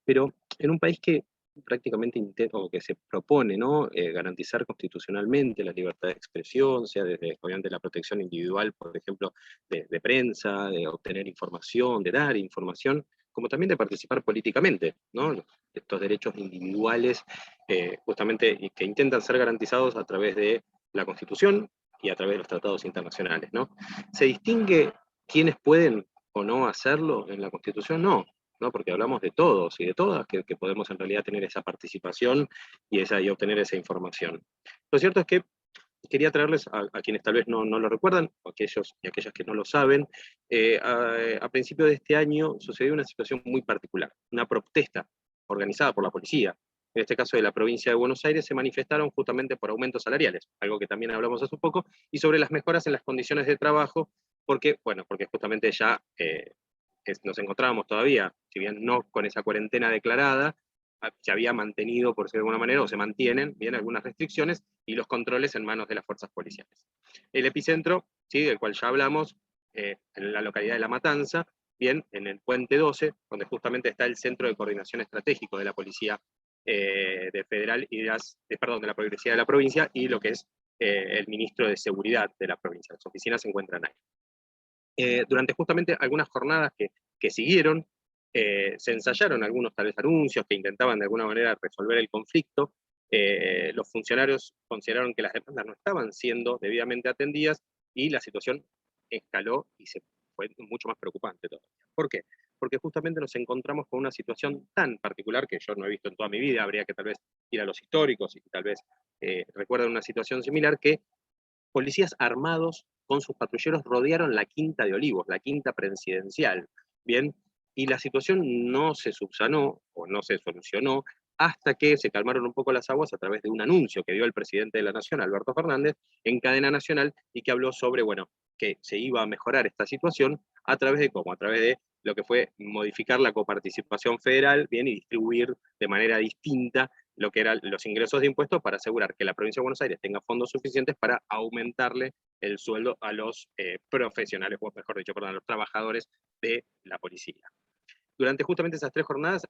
Pero en un país que prácticamente o que se propone, ¿no? Garantizar constitucionalmente la libertad de expresión, sea desde obviamente la protección individual, por ejemplo, de prensa, de obtener información, de dar información, como también de participar políticamente, ¿no? Estos derechos individuales justamente que intentan ser garantizados a través de la Constitución y a través de los tratados internacionales, ¿no? ¿Se distingue quiénes pueden o no hacerlo en la Constitución? No, porque hablamos de todos y de todas que podemos en realidad tener esa participación y obtener esa información. Lo cierto es que quería traerles a quienes tal vez no lo recuerdan, o aquellos y aquellas que no lo saben, a principios de este año sucedió una situación muy particular, una protesta organizada por la policía, en este caso de la provincia de Buenos Aires, se manifestaron justamente por aumentos salariales, algo que también hablamos hace poco, y sobre las mejoras en las condiciones de trabajo, porque justamente ya nos encontrábamos todavía, si bien no con esa cuarentena declarada, se había mantenido, por decirlo de alguna manera, o se mantienen bien algunas restricciones y los controles en manos de las fuerzas policiales. El epicentro, ¿sí?, del cual ya hablamos, en la localidad de La Matanza, bien, en el Puente 12, donde justamente está el Centro de Coordinación Estratégico de la Policía de Federal y de la Policía de la provincia, y lo que es el Ministro de Seguridad de la provincia. Las oficinas se encuentran ahí. Durante justamente algunas jornadas que siguieron, se ensayaron algunos tal vez anuncios que intentaban de alguna manera resolver el conflicto. Los funcionarios consideraron que las demandas no estaban siendo debidamente atendidas y la situación escaló y se fue mucho más preocupante todavía. ¿Por qué? Porque justamente nos encontramos con una situación tan particular que yo no he visto en toda mi vida. Habría que tal vez ir a los históricos y tal vez recuerden una situación similar, que policías armados con sus patrulleros rodearon la Quinta de Olivos, la Quinta Presidencial, ¿bien? Y la situación no se subsanó o no se solucionó hasta que se calmaron un poco las aguas a través de un anuncio que dio el presidente de la Nación, Alberto Fernández, en cadena nacional, y que habló sobre, que se iba a mejorar esta situación a través de ¿cómo? A través de lo que fue modificar la coparticipación federal, bien, y distribuir de manera distinta lo que eran los ingresos de impuestos para asegurar que la provincia de Buenos Aires tenga fondos suficientes para aumentarle el sueldo a los profesionales, o mejor dicho, a los trabajadores de la policía. Durante justamente esas 3 jornadas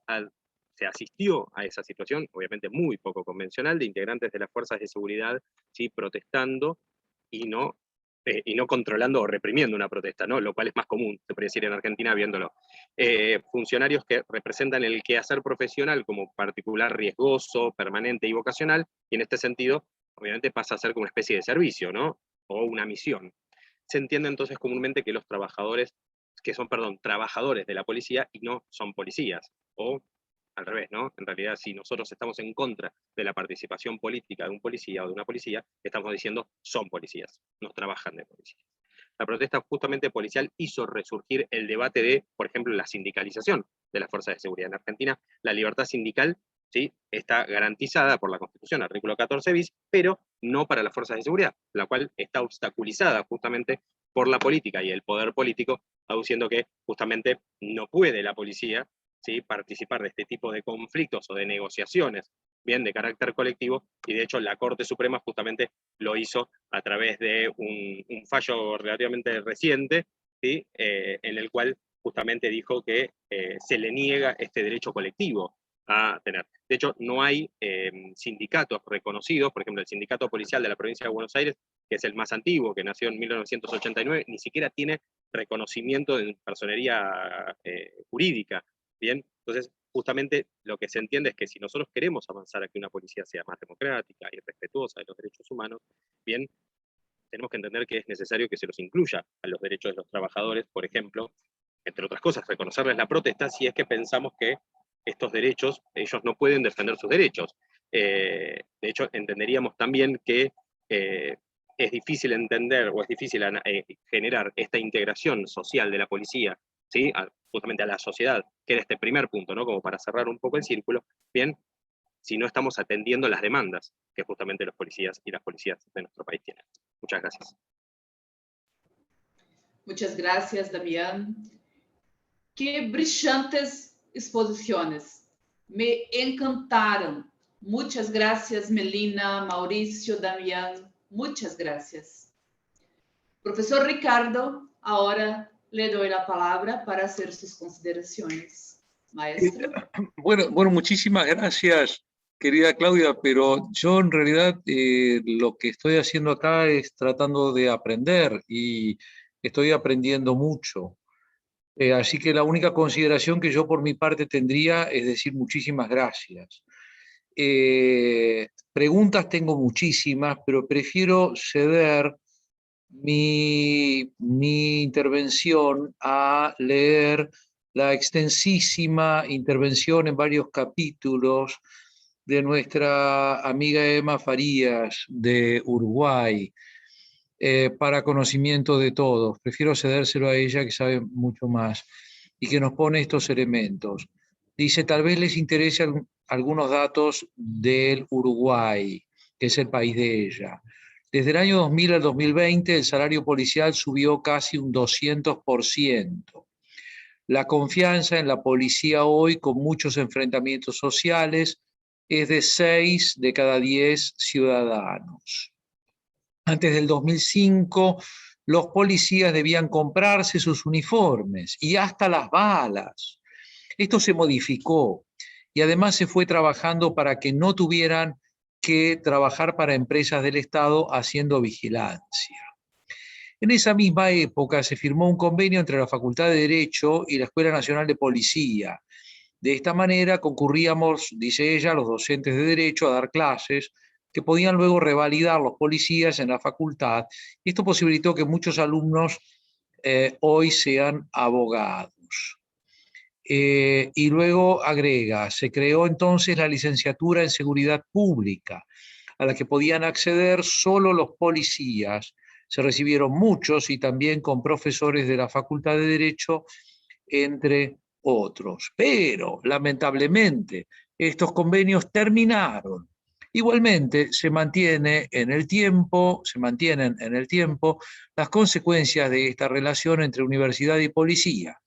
se asistió a esa situación, obviamente muy poco convencional, de integrantes de las fuerzas de seguridad, ¿sí?, protestando y no controlando o reprimiendo una protesta, ¿no?, lo cual es más común, se podría decir, en Argentina viéndolo. Funcionarios que representan el quehacer profesional como particular riesgoso, permanente y vocacional, y en este sentido, obviamente pasa a ser como una especie de servicio, ¿no?, o una misión. Se entiende entonces comúnmente que los trabajadores, trabajadores de la policía y no son policías, o al revés, ¿no? En realidad, si nosotros estamos en contra de la participación política de un policía o de una policía, estamos diciendo son policías, no trabajan de policía. La protesta justamente policial hizo resurgir el debate de, por ejemplo, la sindicalización de las fuerzas de seguridad. En Argentina, la libertad sindical, ¿sí?, está garantizada por la Constitución, artículo 14 bis, pero no para las fuerzas de seguridad, la cual está obstaculizada justamente por la política y el poder político, aduciendo que justamente no puede la policía, ¿sí?, participar de este tipo de conflictos o de negociaciones, bien, de carácter colectivo, y de hecho la Corte Suprema justamente lo hizo a través de un fallo relativamente reciente, ¿sí?, en el cual justamente dijo que se le niega este derecho colectivo a tener. De hecho, no hay sindicatos reconocidos, por ejemplo, el Sindicato Policial de la Provincia de Buenos Aires, que es el más antiguo, que nació en 1989, ni siquiera tiene reconocimiento de personería jurídica, ¿bien? Entonces, justamente lo que se entiende es que si nosotros queremos avanzar a que una policía sea más democrática y respetuosa de los derechos humanos, bien, tenemos que entender que es necesario que se los incluya a los derechos de los trabajadores, por ejemplo, entre otras cosas, reconocerles la protesta si es que pensamos que estos derechos, ellos no pueden defender sus derechos. De hecho, entenderíamos también que es difícil entender o es difícil generar esta integración social de la policía, ¿sí?, justamente a la sociedad, que era este primer punto, ¿no?, como para cerrar un poco el círculo, bien, si no estamos atendiendo las demandas que justamente los policías y las policías de nuestro país tienen. Muchas gracias. Muchas gracias, Damián. Qué brillantes exposiciones. Me encantaron. Muchas gracias, Melina, Mauricio, Damián. Muchas gracias. Profesor Ricardo, ahora le doy la palabra para hacer sus consideraciones. Maestro. Bueno, muchísimas gracias, querida Claudia, pero yo en realidad lo que estoy haciendo acá es tratando de aprender y estoy aprendiendo mucho. Así que la única consideración que yo por mi parte tendría es decir muchísimas gracias. Preguntas tengo muchísimas, pero prefiero ceder mi intervención a leer la extensísima intervención en varios capítulos de nuestra amiga Emma Farías de Uruguay, para conocimiento de todos. Prefiero cedérselo a ella, que sabe mucho más y que nos pone estos elementos. Dice, tal vez les interese algunos datos del Uruguay, que es el país de ella. Desde el año 2000 al 2020, el salario policial subió casi un 200%. La confianza en la policía hoy, con muchos enfrentamientos sociales, es de 6 de cada 10 ciudadanos. Antes del 2005, los policías debían comprarse sus uniformes y hasta las balas. Esto se modificó y además se fue trabajando para que no tuvieran que trabajar para empresas del Estado haciendo vigilancia. En esa misma época se firmó un convenio entre la Facultad de Derecho y la Escuela Nacional de Policía. De esta manera concurríamos, dice ella, los docentes de Derecho a dar clases que podían luego revalidar los policías en la facultad, y esto posibilitó que muchos alumnos hoy sean abogados. Y luego agrega, se creó entonces la licenciatura en Seguridad Pública, a la que podían acceder solo los policías. Se recibieron muchos y también con profesores de la Facultad de Derecho, entre otros. Pero, lamentablemente, estos convenios terminaron. Igualmente, se mantienen en el tiempo las consecuencias de esta relación entre universidad y policía.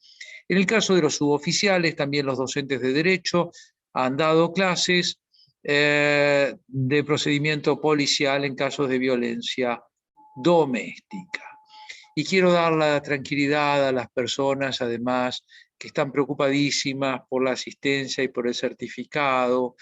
En el caso de los suboficiales, también los docentes de Derecho han dado clases de procedimiento policial en casos de violencia doméstica. Y quiero dar la tranquilidad a las personas, además, que están preocupadísimas por la asistencia y por el certificado,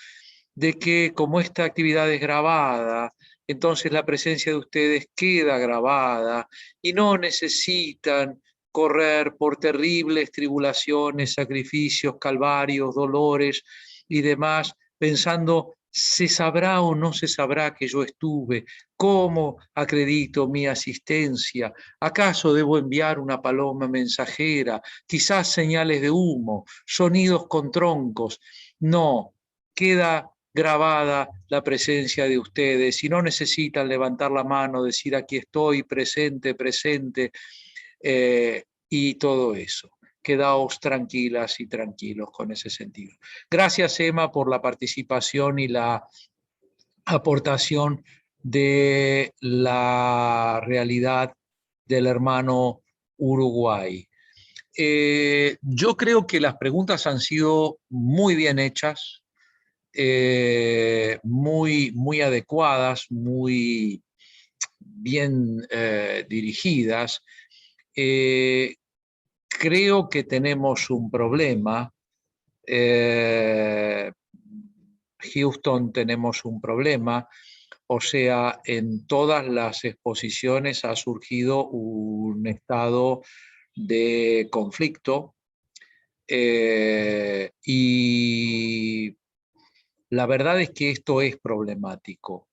de que como esta actividad es grabada, entonces la presencia de ustedes queda grabada y no necesitan correr por terribles tribulaciones, sacrificios, calvarios, dolores y demás, pensando, ¿se sabrá o no se sabrá que yo estuve? ¿Cómo acredito mi asistencia? ¿Acaso debo enviar una paloma mensajera? Quizás señales de humo, sonidos con troncos. No, queda grabada la presencia de ustedes y no necesitan levantar la mano, decir aquí estoy, presente, presente, y todo eso. Quedaos tranquilas y tranquilos con ese sentido. Gracias, Emma, por la participación y la aportación de la realidad del hermano Uruguay. Yo creo que las preguntas han sido muy bien hechas, muy adecuadas, muy bien dirigidas. Creo que tenemos un problema. Houston, tenemos un problema. O sea, en todas las exposiciones ha surgido un estado de conflicto, y la verdad es que esto es problemático.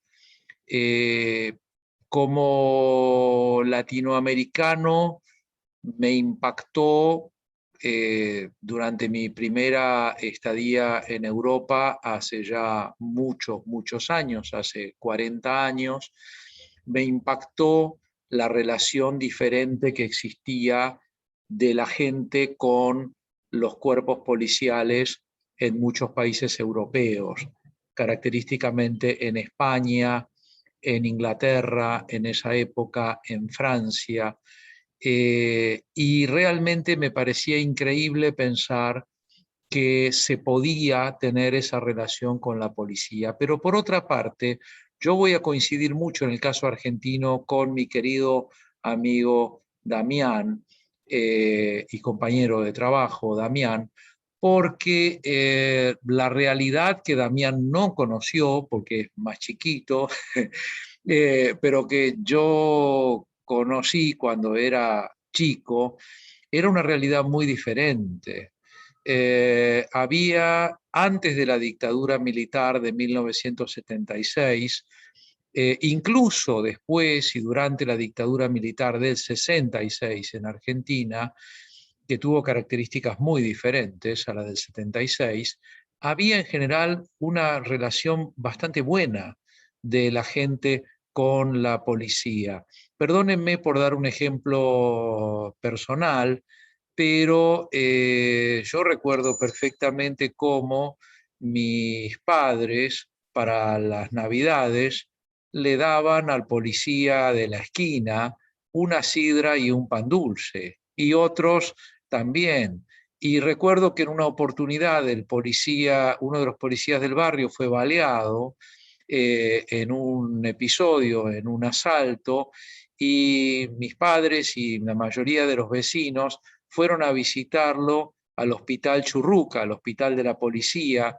Como latinoamericano, me impactó durante mi primera estadía en Europa hace ya muchos años, hace 40 años, me impactó la relación diferente que existía de la gente con los cuerpos policiales en muchos países europeos, característicamente en España, en Inglaterra, en esa época, en Francia. Y realmente me parecía increíble pensar que se podía tener esa relación con la policía. Pero por otra parte, yo voy a coincidir mucho en el caso argentino con mi querido amigo Damián y compañero de trabajo, Damián, porque la realidad que Damián no conoció, porque es más chiquito, pero que yo conocí cuando era chico, era una realidad muy diferente. Había, antes de la dictadura militar de 1976, incluso después y durante la dictadura militar del 66 en Argentina, que tuvo características muy diferentes a la del 76, había en general una relación bastante buena de la gente con la policía. Perdónenme por dar un ejemplo personal. pero yo recuerdo perfectamente cómo mis padres para las Navidades le daban al policía de la esquina una sidra y un pan dulce, y otros también. Y recuerdo que en una oportunidad uno de los policías del barrio fue baleado en un episodio, en un asalto, y mis padres y la mayoría de los vecinos fueron a visitarlo al Hospital Churruca, al hospital de la policía,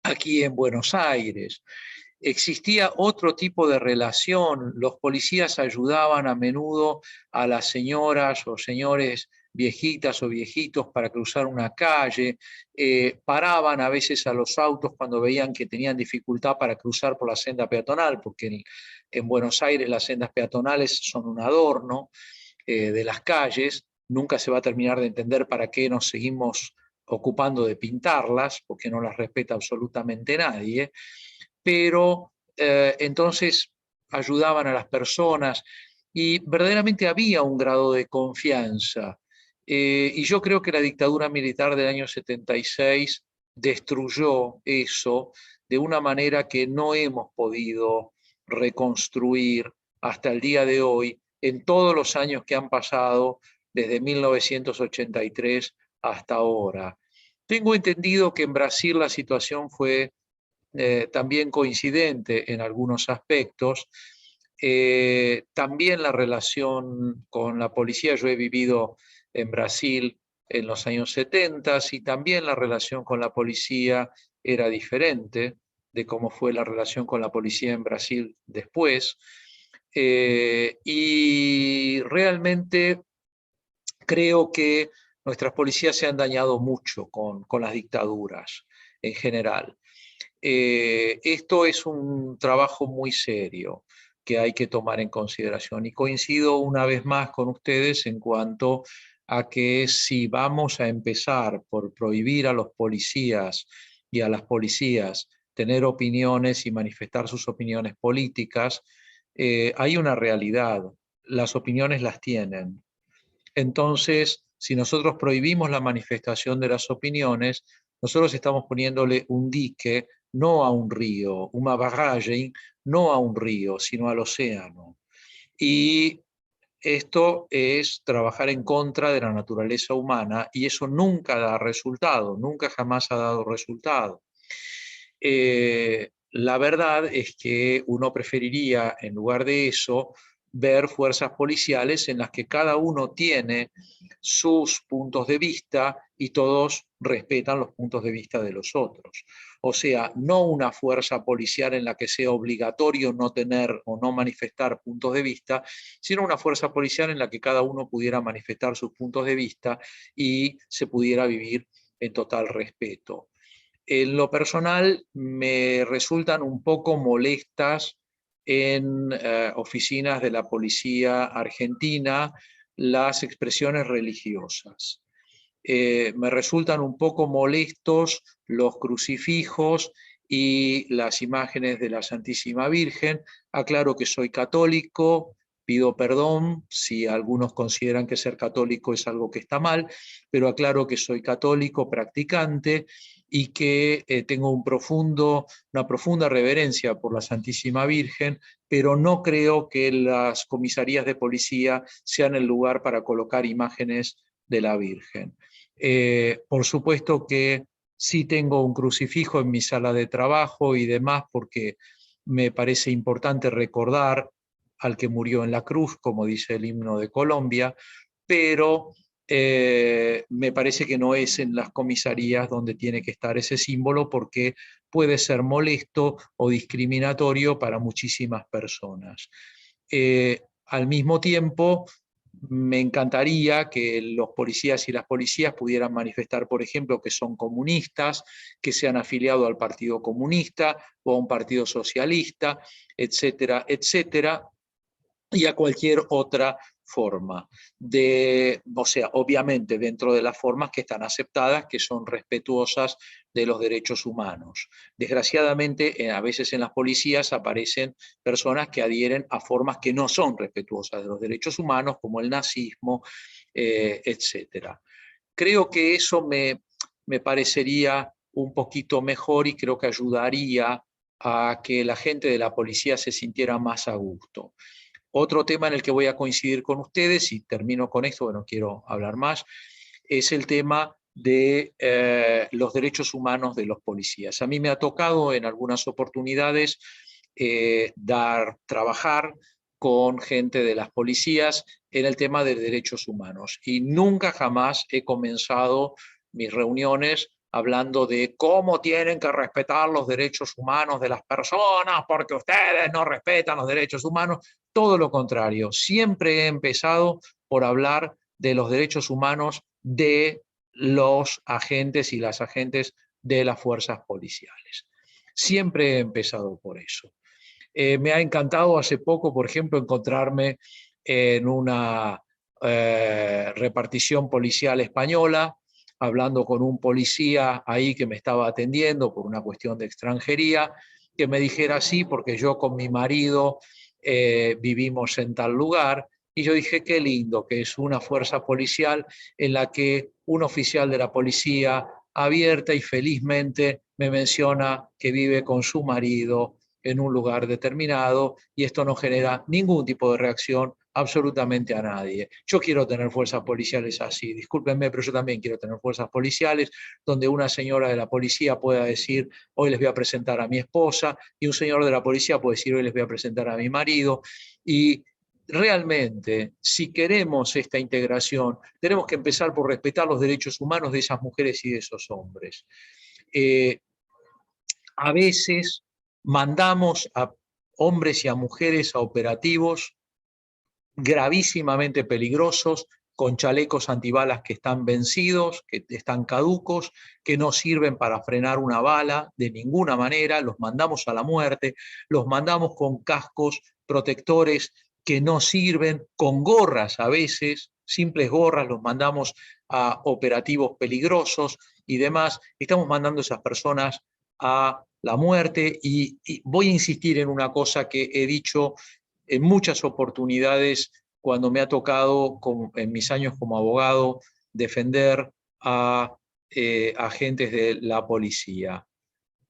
aquí en Buenos Aires. Existía otro tipo de relación, los policías ayudaban a menudo a las señoras o señores viejitas o viejitos para cruzar una calle, paraban a veces a los autos cuando veían que tenían dificultad para cruzar por la senda peatonal, porque en Buenos Aires las sendas peatonales son un adorno de las calles, nunca se va a terminar de entender para qué nos seguimos ocupando de pintarlas, porque no las respeta absolutamente nadie, pero entonces ayudaban a las personas y verdaderamente había un grado de confianza. Y yo creo que la dictadura militar del año 76 destruyó eso de una manera que no hemos podido reconstruir hasta el día de hoy, en todos los años que han pasado desde 1983 hasta ahora. Tengo entendido que en Brasil la situación fue también coincidente en algunos aspectos. También la relación con la policía, yo he vivido en Brasil en los años 70 y también la relación con la policía era diferente de cómo fue la relación con la policía en Brasil después. Y realmente creo que nuestras policías se han dañado mucho con las dictaduras en general. Esto es un trabajo muy serio que hay que tomar en consideración y coincido una vez más con ustedes en cuanto a que si vamos a empezar por prohibir a los policías y a las policías tener opiniones y manifestar sus opiniones políticas, hay una realidad, las opiniones las tienen. Entonces, si nosotros prohibimos la manifestación de las opiniones, nosotros estamos poniéndole un dique, no a un río, una barrage, no a un río, sino al océano. Y esto es trabajar en contra de la naturaleza humana y eso nunca da resultado, nunca jamás ha dado resultado. La verdad es que uno preferiría, en lugar de eso, ver fuerzas policiales en las que cada uno tiene sus puntos de vista y todos respetan los puntos de vista de los otros. O sea, no una fuerza policial en la que sea obligatorio no tener o no manifestar puntos de vista, sino una fuerza policial en la que cada uno pudiera manifestar sus puntos de vista y se pudiera vivir en total respeto. En lo personal me resultan un poco molestas en oficinas de la policía argentina las expresiones religiosas. Me resultan un poco molestos los crucifijos y las imágenes de la Santísima Virgen. Aclaro que soy católico, pido perdón si algunos consideran que ser católico es algo que está mal, pero aclaro que soy católico practicante y que tengo una profunda reverencia por la Santísima Virgen, pero no creo que las comisarías de policía sean el lugar para colocar imágenes de la Virgen. Por supuesto que sí tengo un crucifijo en mi sala de trabajo y demás, porque me parece importante recordar al que murió en la cruz, como dice el himno de Colombia, pero me parece que no es en las comisarías donde tiene que estar ese símbolo, porque puede ser molesto o discriminatorio para muchísimas personas. Al mismo tiempo, me encantaría que los policías y las policías pudieran manifestar, por ejemplo, que son comunistas, que se han afiliado al Partido Comunista o a un partido socialista, etcétera, etcétera, y a cualquier otra forma, o sea, obviamente dentro de las formas que están aceptadas, que son respetuosas de los derechos humanos. Desgraciadamente, a veces en las policías aparecen personas que adhieren a formas que no son respetuosas de los derechos humanos, como el nazismo, etc. Creo que eso me parecería un poquito mejor y creo que ayudaría a que la gente de la policía se sintiera más a gusto. Otro tema en el que voy a coincidir con ustedes, y termino con esto, no quiero hablar más, es el tema de los derechos humanos de los policías. A mí me ha tocado en algunas oportunidades trabajar con gente de las policías en el tema de derechos humanos. Y nunca jamás he comenzado mis reuniones hablando de cómo tienen que respetar los derechos humanos de las personas, porque ustedes no respetan los derechos humanos. Todo lo contrario, siempre he empezado por hablar de los derechos humanos de los agentes y las agentes de las fuerzas policiales. Siempre he empezado por eso. Me ha encantado hace poco, por ejemplo, encontrarme en una repartición policial española, hablando con un policía ahí que me estaba atendiendo por una cuestión de extranjería, que me dijera sí, porque yo con mi marido vivimos en tal lugar, y yo dije, qué lindo, que es una fuerza policial en la que un oficial de la policía abierta y felizmente me menciona que vive con su marido en un lugar determinado, y esto no genera ningún tipo de reacción absolutamente a nadie. Yo quiero tener fuerzas policiales así, discúlpenme, pero yo también quiero tener fuerzas policiales donde una señora de la policía pueda decir, hoy les voy a presentar a mi esposa, y un señor de la policía puede decir, hoy les voy a presentar a mi marido. Y realmente, si queremos esta integración, tenemos que empezar por respetar los derechos humanos de esas mujeres y de esos hombres. A veces mandamos a hombres y a mujeres a operativos gravísimamente peligrosos, con chalecos antibalas que están vencidos, que están caducos, que no sirven para frenar una bala de ninguna manera, los mandamos a la muerte, los mandamos con cascos protectores que no sirven, con gorras a veces, simples gorras, los mandamos a operativos peligrosos y demás. Estamos mandando a esas personas a la muerte, y voy a insistir en una cosa que he dicho en muchas oportunidades cuando me ha tocado, en mis años como abogado, defender a agentes de la policía.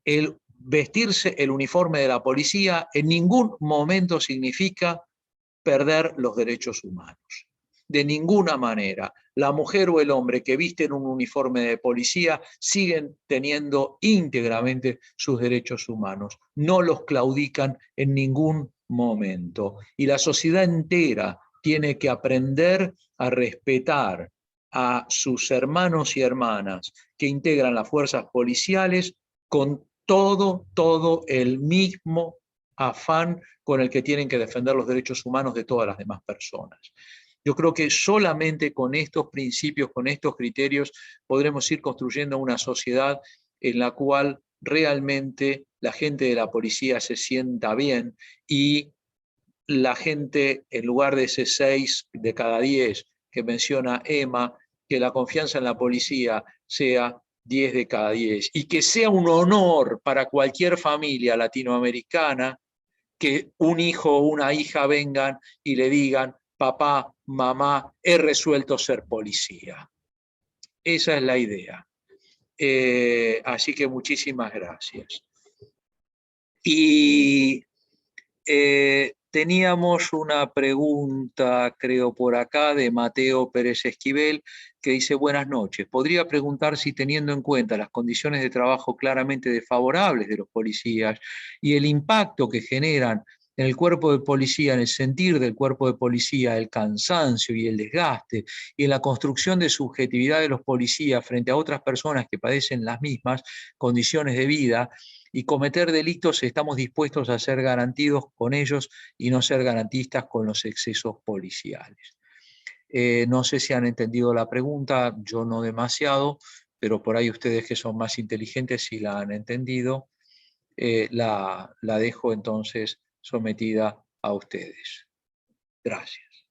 El vestirse el uniforme de la policía en ningún momento significa perder los derechos humanos. De ninguna manera. La mujer o el hombre que visten un uniforme de policía siguen teniendo íntegramente sus derechos humanos. No los claudican en ningún momento. Y la sociedad entera tiene que aprender a respetar a sus hermanos y hermanas que integran las fuerzas policiales con todo el mismo afán con el que tienen que defender los derechos humanos de todas las demás personas. Yo creo que solamente con estos principios, con estos criterios, podremos ir construyendo una sociedad en la cual realmente la gente de la policía se sienta bien, y la gente, en lugar de ese 6 de cada 10 que menciona Emma, que la confianza en la policía sea 10 de cada 10, y que sea un honor para cualquier familia latinoamericana que un hijo o una hija vengan y le digan, papá, mamá, he resuelto ser policía. Esa es la idea. Así que muchísimas gracias. Y teníamos una pregunta, creo, por acá, de Mateo Pérez Esquivel, que dice, buenas noches. ¿Podría preguntar si, teniendo en cuenta las condiciones de trabajo claramente desfavorables de los policías y el impacto que generan en el cuerpo de policía, en el sentir del cuerpo de policía, el cansancio y el desgaste, y en la construcción de subjetividad de los policías frente a otras personas que padecen las mismas condiciones de vida y cometer delitos, estamos dispuestos a ser garantidos con ellos y no ser garantistas con los excesos policiales? No sé si han entendido la pregunta, yo no demasiado, pero por ahí ustedes que son más inteligentes, si la han entendido, la dejo entonces sometida a ustedes. Gracias.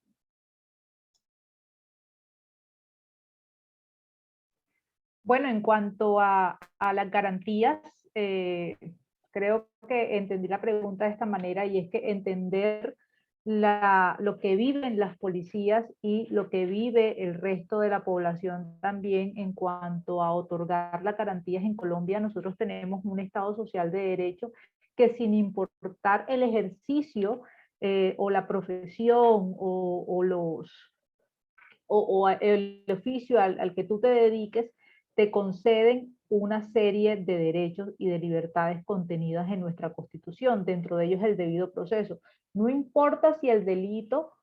Bueno, en cuanto a las garantías, creo que entendí la pregunta de esta manera, y es que entender lo que viven las policías y lo que vive el resto de la población también en cuanto a otorgar las garantías en Colombia. Nosotros tenemos un Estado social de derecho que, sin importar el ejercicio o la profesión o el oficio al que tú te dediques, te conceden una serie de derechos y de libertades contenidas en nuestra Constitución, dentro de ellos el debido proceso. No importa si el delito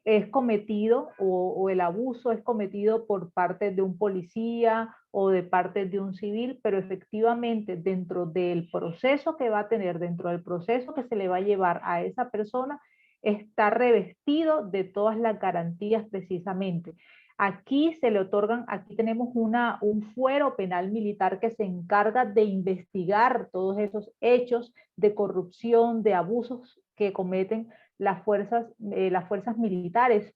es cometido o el abuso es cometido por parte de un policía o de parte de un civil, pero efectivamente dentro del proceso que va a tener, dentro del proceso que se le va a llevar a esa persona, está revestido de todas las garantías precisamente. Aquí se le otorgan, aquí tenemos un fuero penal militar que se encarga de investigar todos esos hechos de corrupción, de abusos que cometen las fuerzas militares,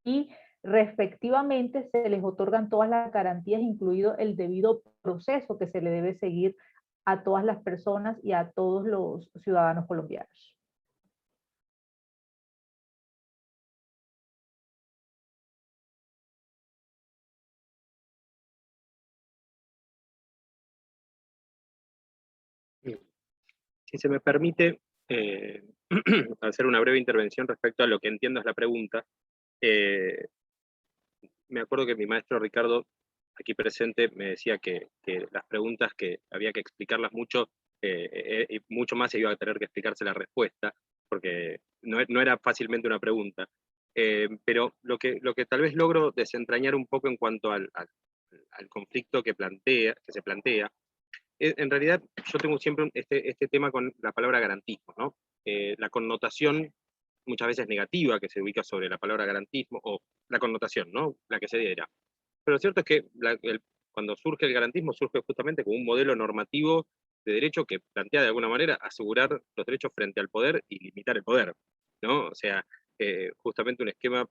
y respectivamente se les otorgan todas las garantías, incluido el debido proceso que se le debe seguir a todas las personas y a todos los ciudadanos colombianos. Si se me permite hacer una breve intervención respecto a lo que entiendo es la pregunta. Me acuerdo que mi maestro Ricardo, aquí presente, me decía que las preguntas que había que explicarlas mucho, y mucho más se iba a tener que explicarse la respuesta, porque no era fácilmente una pregunta. Pero lo que tal vez logro desentrañar un poco en cuanto al conflicto que se plantea, en realidad yo tengo siempre este tema con la palabra garantismo, ¿no? La connotación muchas veces negativa que se ubica sobre la palabra garantismo, o la connotación, ¿no? La que se diera. Pero lo cierto es que cuando surge el garantismo, surge justamente como un modelo normativo de derecho que plantea de alguna manera asegurar los derechos frente al poder y limitar el poder, ¿no? O sea, justamente un esquema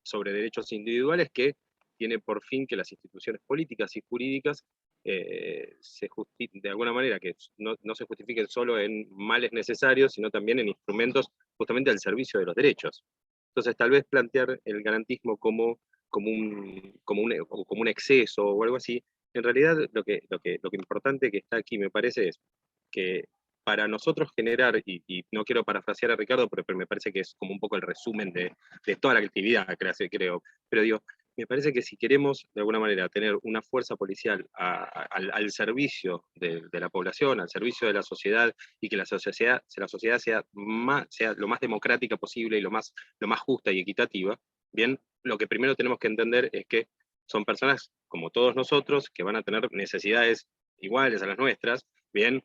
sobre derechos individuales que tiene por fin que las instituciones políticas y jurídicas de alguna manera que no se justifiquen solo en males necesarios, sino también en instrumentos justamente al servicio de los derechos. Entonces, tal vez plantear el garantismo como un exceso o algo así, en realidad lo importante que está aquí, me parece, es que para nosotros generar, y no quiero parafrasear a Ricardo, pero me parece que es como un poco el resumen de toda la actividad, creo, pero digo, me parece que si queremos de alguna manera tener una fuerza policial al servicio de la población, al servicio de la sociedad, y que la sociedad sea lo más democrática posible y lo más justa y equitativa, bien, lo que primero tenemos que entender es que son personas como todos nosotros que van a tener necesidades iguales a las nuestras, bien,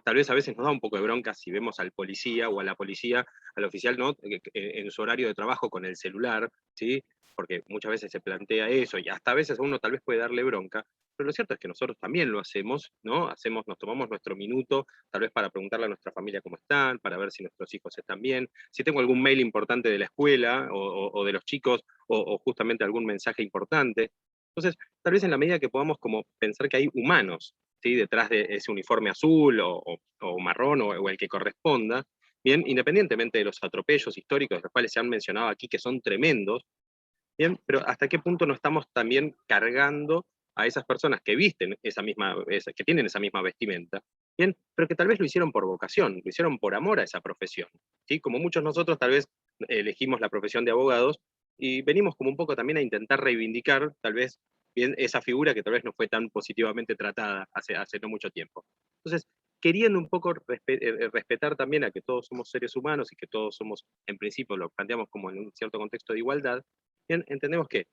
tal vez a veces nos da un poco de bronca si vemos al policía o a la policía, al oficial, ¿no? En su horario de trabajo con el celular, ¿sí? Porque muchas veces se plantea eso, y hasta a veces a uno tal vez puede darle bronca, pero lo cierto es que nosotros también lo hacemos, ¿no? Nos tomamos nuestro minuto, tal vez para preguntarle a nuestra familia cómo están, para ver si nuestros hijos están bien, si tengo algún mail importante de la escuela, o de los chicos, o justamente algún mensaje importante. Entonces, tal vez en la medida que podamos como pensar que hay humanos, ¿sí? Detrás de ese uniforme azul, o marrón, o el que corresponda, bien, independientemente de los atropellos históricos, los cuales se han mencionado aquí, que son tremendos, bien, pero hasta qué punto no estamos también cargando a esas personas que visten que tienen esa misma vestimenta, bien, pero que tal vez lo hicieron por vocación, lo hicieron por amor a esa profesión, ¿sí? Como muchos nosotros tal vez elegimos la profesión de abogados, y venimos como un poco también a intentar reivindicar tal vez bien esa figura que tal vez no fue tan positivamente tratada hace no mucho tiempo. Entonces, queriendo un poco respetar también a que todos somos seres humanos y que todos somos, en principio, lo planteamos como en un cierto contexto de igualdad, bien, entendemos que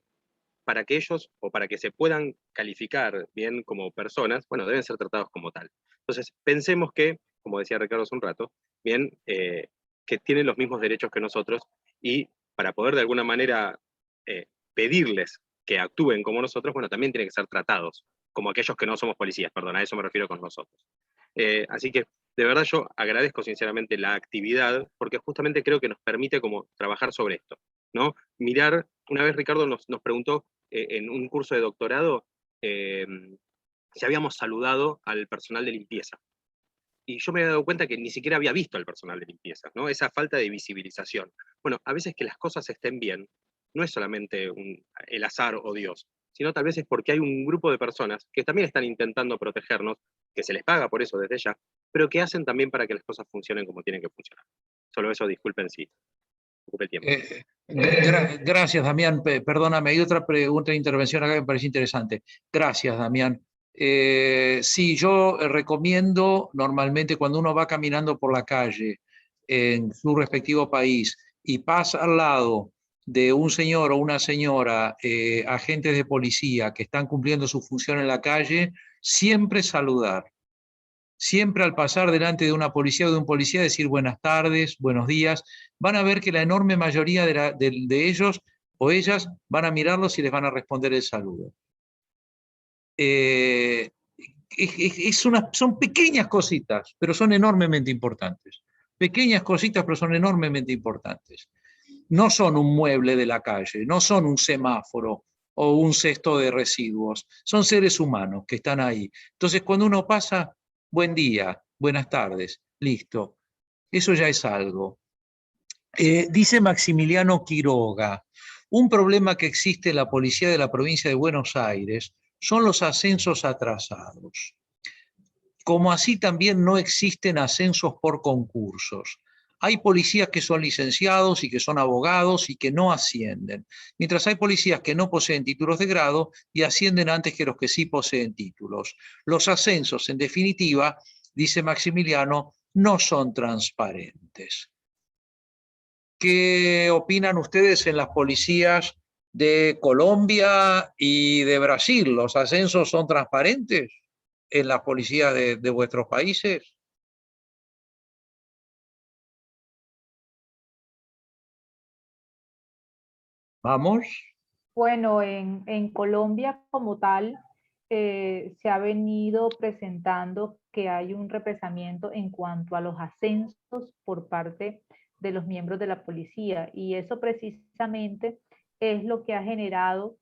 para que ellos, o para que se puedan calificar bien como personas, bueno, deben ser tratados como tal. Entonces, pensemos que, como decía Ricardo hace un rato, bien, que tienen los mismos derechos que nosotros, y para poder de alguna manera pedirles que actúen como nosotros, bueno, también tienen que ser tratados como aquellos que no somos policías, perdón, a eso me refiero con nosotros. Así que, de verdad, yo agradezco sinceramente la actividad, porque justamente creo que nos permite como trabajar sobre esto, ¿no? Mirar, una vez Ricardo nos preguntó en un curso de doctorado, si habíamos saludado al personal de limpieza. Y yo me había dado cuenta que ni siquiera había visto al personal de limpieza, ¿no? Esa falta de visibilización. Bueno, a veces que las cosas estén bien, no es solamente el azar o Dios, sino tal vez es porque hay un grupo de personas que también están intentando protegernos, que se les paga por eso desde ya, pero que hacen también para que las cosas funcionen como tienen que funcionar. Solo eso, disculpen si ocupe el tiempo. Gracias, Damián. Perdóname, hay otra pregunta de intervención acá que me parece interesante. Gracias, Damián. Sí, yo recomiendo normalmente cuando uno va caminando por la calle en su respectivo país y pasa al lado de un señor o una señora, agentes de policía que están cumpliendo su función en la calle, siempre saludar. Siempre al pasar delante de una policía o de un policía decir buenas tardes, buenos días. Van a ver que la enorme mayoría de ellos o ellas van a mirarlos y les van a responder el saludo. Son pequeñas cositas, pero son enormemente importantes. Pequeñas cositas, pero son enormemente importantes. No son un mueble de la calle, no son un semáforo o un cesto de residuos. Son seres humanos que están ahí. Entonces, cuando uno pasa, buen día, buenas tardes, listo. Eso ya es algo. Dice Maximiliano Quiroga, un problema que existe en la policía de la provincia de Buenos Aires son los ascensos atrasados. Como así también no existen ascensos por concursos. Hay policías que son licenciados y que son abogados y que no ascienden, mientras hay policías que no poseen títulos de grado y ascienden antes que los que sí poseen títulos. Los ascensos, en definitiva, dice Maximiliano, no son transparentes. ¿Qué opinan ustedes en las policías de Colombia y de Brasil? ¿Los ascensos son transparentes en las policías de vuestros países? ¿Vamos? Bueno, en Colombia como tal, se ha venido presentando que hay un represamiento en cuanto a los ascensos por parte de los miembros de la policía, y eso precisamente es lo que ha generado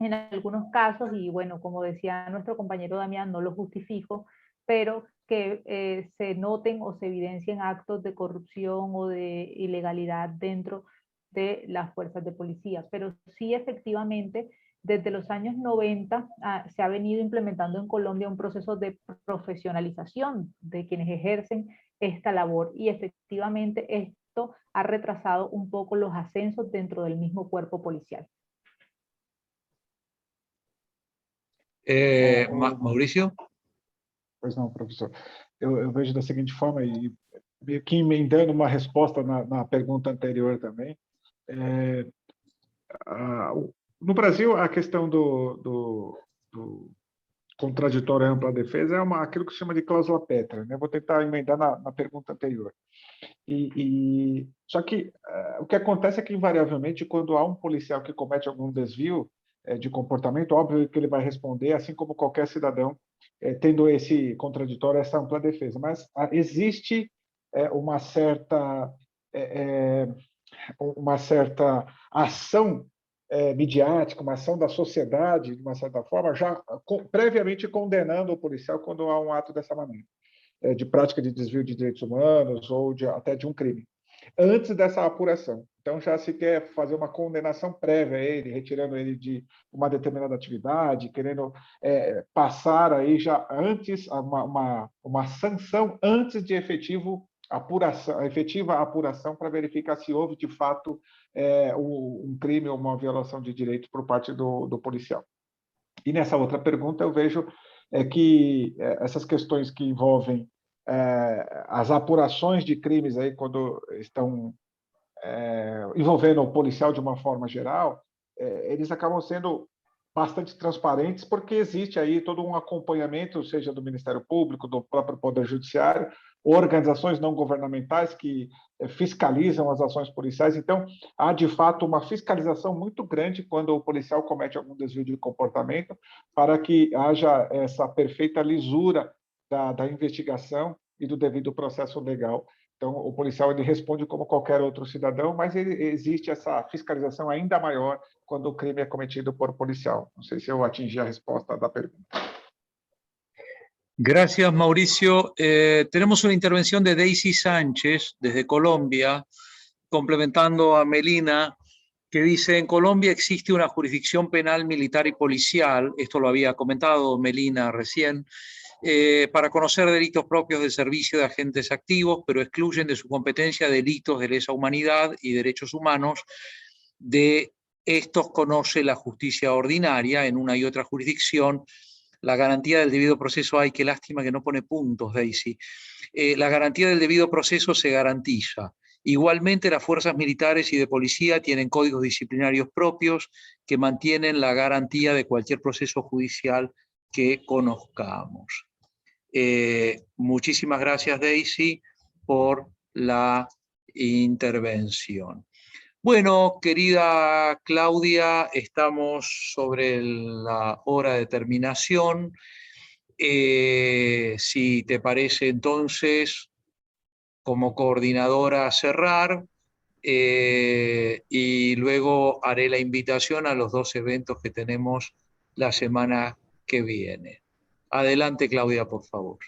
en algunos casos, y bueno, como decía nuestro compañero Damián, no lo justifico, pero que se noten o se evidencien actos de corrupción o de ilegalidad dentro de las fuerzas de policía. Pero sí, efectivamente, desde los años 90 se ha venido implementando en Colombia un proceso de profesionalización de quienes ejercen esta labor, y efectivamente esto ha retrasado un poco los ascensos dentro del mismo cuerpo policial. Mauricio? Pois não, professor. Eu vejo da seguinte forma, e meio que emendando uma resposta na pergunta anterior também. No Brasil, a questão do contraditório ampla defesa é aquilo que se chama de cláusula pétrea, né? Vou tentar emendar na pergunta anterior. Só que o que acontece é que, invariavelmente, quando há um policial que comete algum desvio de comportamento, óbvio que ele vai responder, assim como qualquer cidadão, tendo esse contraditório, essa ampla defesa. Mas existe uma certa ação midiática, uma ação da sociedade, de uma certa forma, já previamente condenando o policial quando há um ato dessa maneira, de prática de desvio de direitos humanos ou até de um crime, antes dessa apuração. Então, já se quer fazer uma condenação prévia a ele, retirando ele de uma determinada atividade, querendo passar aí já antes uma sanção antes de efetiva apuração para verificar se houve, de fato, um crime ou uma violação de direitos por parte do policial. E nessa outra pergunta eu vejo que essas questões que envolvem as apurações de crimes aí, quando estão envolvendo o policial de uma forma geral, eles acabam sendo bastante transparentes, porque existe aí todo um acompanhamento, seja do Ministério Público, do próprio Poder Judiciário, organizações não governamentais que fiscalizam as ações policiais. Então, há, de fato, uma fiscalização muito grande quando o policial comete algum desvio de comportamento, para que haja essa perfeita lisura da investigação e do devido processo legal Então, o policial ele responde como qualquer outro cidadão, mas existe essa fiscalização ainda maior quando o crime é cometido por policial. Não sei se eu atingi a resposta da pergunta. Gracias, Mauricio. Tenemos una intervención de Daisy Sánchez desde Colombia, complementando a Melina, que dice: en Colombia existe una jurisdicción penal, militar y policial, esto lo había comentado Melina recién, para conocer delitos propios del servicio de agentes activos, pero excluyen de su competencia delitos de lesa humanidad y derechos humanos. De estos conoce la justicia ordinaria en una y otra jurisdicción. La garantía del debido proceso, ay, qué lástima que no pone puntos, Daisy. La garantía del debido proceso se garantiza. Igualmente, las fuerzas militares y de policía tienen códigos disciplinarios propios que mantienen la garantía de cualquier proceso judicial que conozcamos. Muchísimas gracias, Daisy, por la intervención. Bueno, querida Claudia, estamos sobre la hora de terminación. Si te parece, entonces, como coordinadora, cerrar, y luego haré la invitación a los 2 eventos que tenemos la semana que viene. Adelante, Claudia, por favor.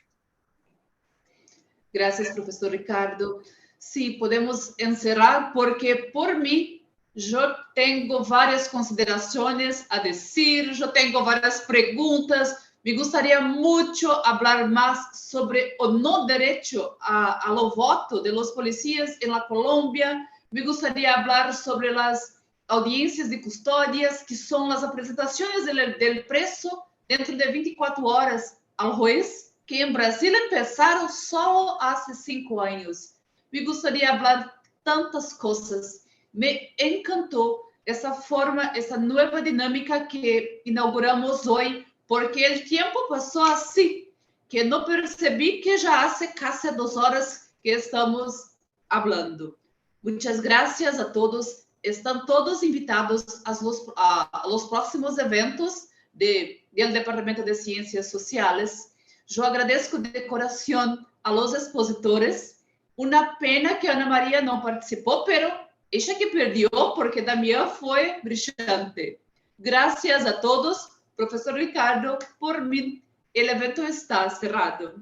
Gracias, profesor Ricardo. Sí, podemos encerrar porque, por mí, yo tengo varias consideraciones a decir, yo tengo varias preguntas. Me gustaría mucho hablar más sobre el no derecho a lo voto de los policías en la Colombia. Me gustaría hablar sobre las audiencias de custódias, que son las presentaciones del preso dentro de 24 horas al juez, que en Brasil empezaron solo hace 5 años. Me gustaría hablar tantas cosas. Me encantó esa forma, esa nueva dinámica que inauguramos hoy, porque el tiempo pasó así, que no percibí que ya hace casi 2 horas que estamos hablando. Muchas gracias a todos. Están todos invitados a los próximos eventos del Departamento de Ciencias Sociales. Yo agradezco de corazón a los expositores. Una pena que Ana María no participó, pero ella que perdió porque Damián fue brillante. Gracias a todos. Profesor Ricardo, por mí, el evento está cerrado.